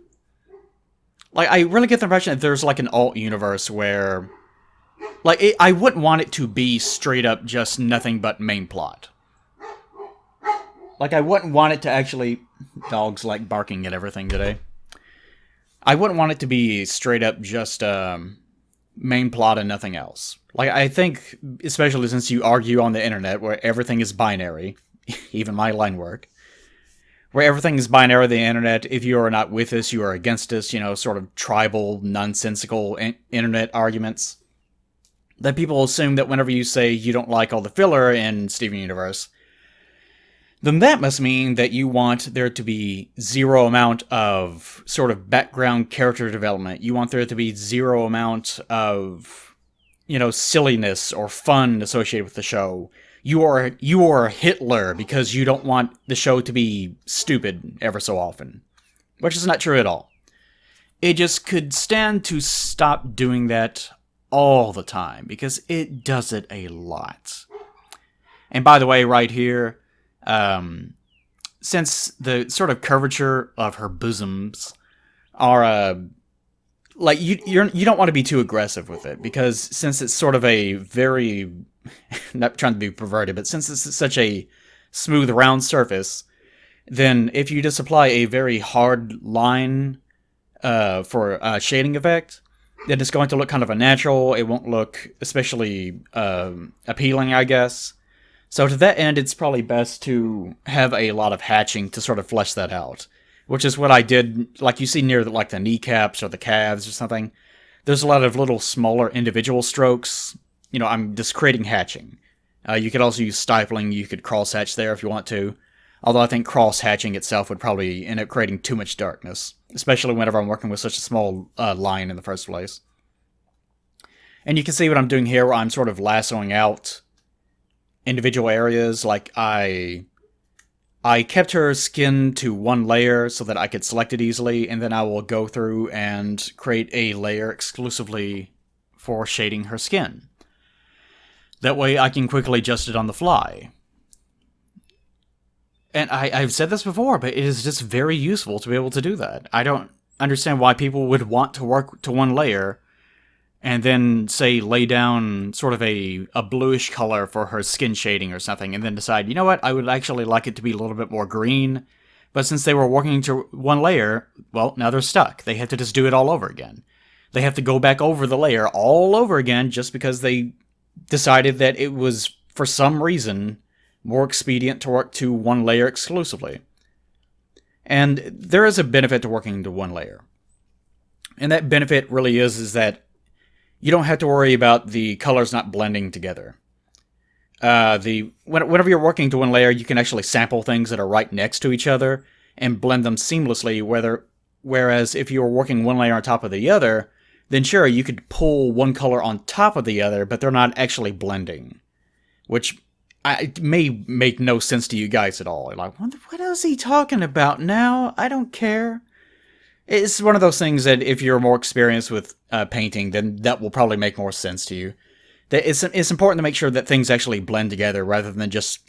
Like, I really get the impression that there's like an alt universe where... Like, I wouldn't want it to be straight up just nothing but main plot. Like, I wouldn't want it to actually... Dogs like barking at everything today. I wouldn't want it to be straight up just main plot and nothing else. Like, I think, especially since you argue on the internet where everything is binary, even my line work, where everything is binary on the internet, if you are not with us, you are against us, sort of tribal, nonsensical internet arguments, that people assume that whenever you say you don't like all the filler in Steven Universe, then that must mean that you want there to be zero amount of sort of background character development. You want there to be zero amount of, silliness or fun associated with the show. You are Hitler because you don't want the show to be stupid ever so often. Which is not true at all. It just could stand to stop doing that all the time, because it does it a lot. And by the way, right here, since the sort of curvature of her bosoms are, like, you don't want to be too aggressive with it, because since it's sort of a very, not trying to be perverted, but since it's such a smooth, round surface, then if you just apply a very hard line for a shading effect, then it's going to look kind of unnatural. It won't look especially appealing, I guess. So to that end, it's probably best to have a lot of hatching to sort of flesh that out. Which is what I did, like you see near the kneecaps or the calves or something. There's a lot of little smaller individual strokes. I'm just creating hatching. You could also use stippling. You could cross-hatch there if you want to. Although I think cross-hatching itself would probably end up creating too much darkness. Especially whenever I'm working with such a small line in the first place. And you can see what I'm doing here, where I'm sort of lassoing out individual areas. Like, I kept her skin to one layer so that I could select it easily, and then I will go through and create a layer exclusively for shading her skin. That way I can quickly adjust it on the fly. And I've said this before, but it is just very useful to be able to do that. I don't understand why people would want to work to one layer and then, say, lay down sort of a bluish color for her skin shading or something, and then decide, you know what, I would actually like it to be a little bit more green. But since they were working to one layer, well, now they're stuck. They have to just do it all over again. They have to go back over the layer all over again just because they decided that it was, for some reason, more expedient to work to one layer exclusively. And there is a benefit to working to one layer. And that benefit really is that you don't have to worry about the colors not blending together. Whenever you're working to one layer, you can actually sample things that are right next to each other and blend them seamlessly, whereas if you were working one layer on top of the other, then sure, you could pull one color on top of the other, but they're not actually blending. Which may make no sense to you guys at all. You're like, what is he talking about now? I don't care. It's one of those things that if you're more experienced with painting, then that will probably make more sense to you. That it's important to make sure that things actually blend together rather than just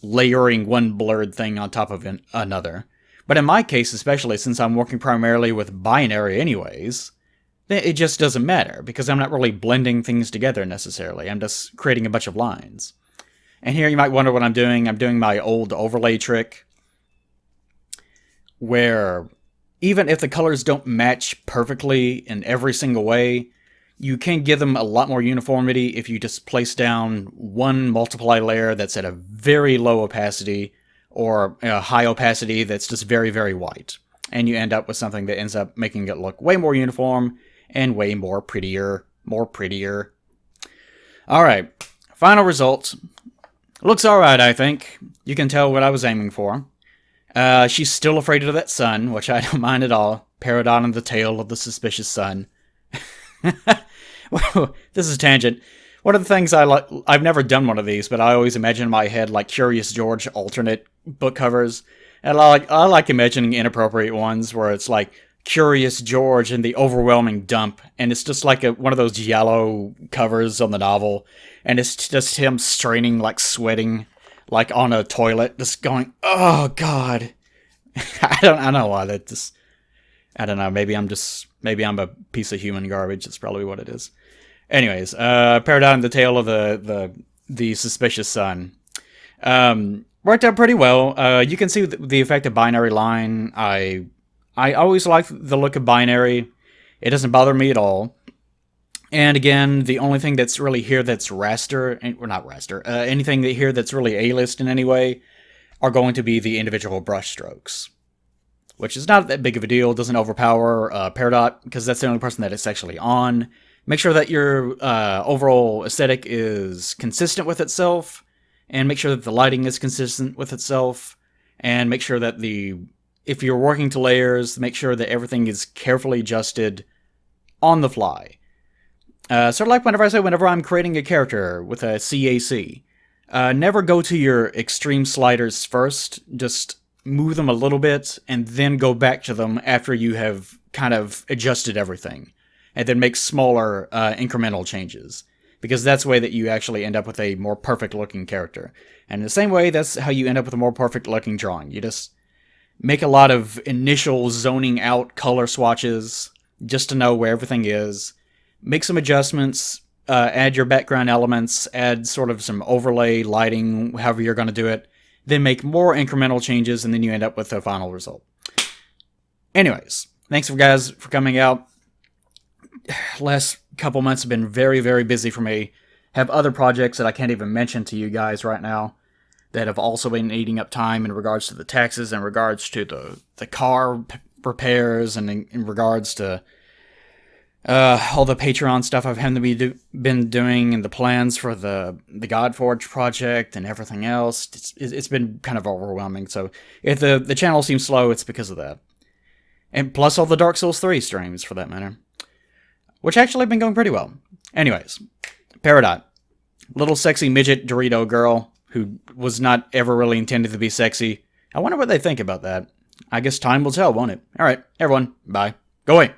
layering one blurred thing on top of another. But in my case, especially since I'm working primarily with binary anyways, it just doesn't matter because I'm not really blending things together necessarily. I'm just creating a bunch of lines. And here you might wonder what I'm doing. I'm doing my old overlay trick where even if the colors don't match perfectly in every single way, you can give them a lot more uniformity if you just place down one multiply layer that's at a very low opacity or a high opacity that's just very, very white. And you end up with something that ends up making it look way more uniform and way more prettier. Alright, final result. Looks alright, I think. You can tell what I was aiming for. She's still afraid of that sun, which I don't mind at all. Peridot and the Tale of the Suspicious Son. Well, this is a tangent. One of the things I like, I've never done one of these, but I always imagine in my head like Curious George alternate book covers. And I like imagining inappropriate ones where it's like Curious George and the overwhelming dump, and it's just like one of those yellow covers on the novel, and it's just him straining, like sweating, like on a toilet, just going, "Oh God." I don't know why that just. I don't know. Maybe I'm a piece of human garbage. That's probably what it is. Anyways, Peridot and the Tale of the Suspicious Son. Worked out pretty well. You can see the effect of binary line. I always like the look of binary. It doesn't bother me at all. And again, the only thing that's really here that's raster, or not raster, anything that here that's really A-list in any way are going to be the individual brush strokes, which is not that big of a deal. It doesn't overpower Peridot, because that's the only person that it's actually on. Make sure that your overall aesthetic is consistent with itself, and make sure that the lighting is consistent with itself, and make sure that if you're working to layers, make sure that everything is carefully adjusted on the fly. Sort of like whenever I'm creating a character with a CAC, never go to your extreme sliders first. Just move them a little bit, and then go back to them after you have kind of adjusted everything, and then make smaller incremental changes, because that's the way that you actually end up with a more perfect looking character. And in the same way, that's how you end up with a more perfect looking drawing. You just make a lot of initial zoning out color swatches just to know where everything is, make some adjustments, add your background elements, add sort of some overlay lighting, however you're going to do it, then make more incremental changes, and then you end up with a final result. Anyways, thanks for guys for coming out. Last couple months have been very, very busy for me. Have other projects that I can't even mention to you guys right now that have also been eating up time in regards to the taxes, in regards to the car repairs, and in regards to all the Patreon stuff I've had to been doing, and the plans for the Godforge project and everything else. It's been kind of overwhelming. So if the channel seems slow, it's because of that. And plus all the Dark Souls 3 streams, for that matter, which actually have been going pretty well. Anyways, Peridot. Little sexy midget Dorito girl who was not ever really intended to be sexy. I wonder what they think about that. I guess time will tell, won't it? Alright, everyone, bye. Go away.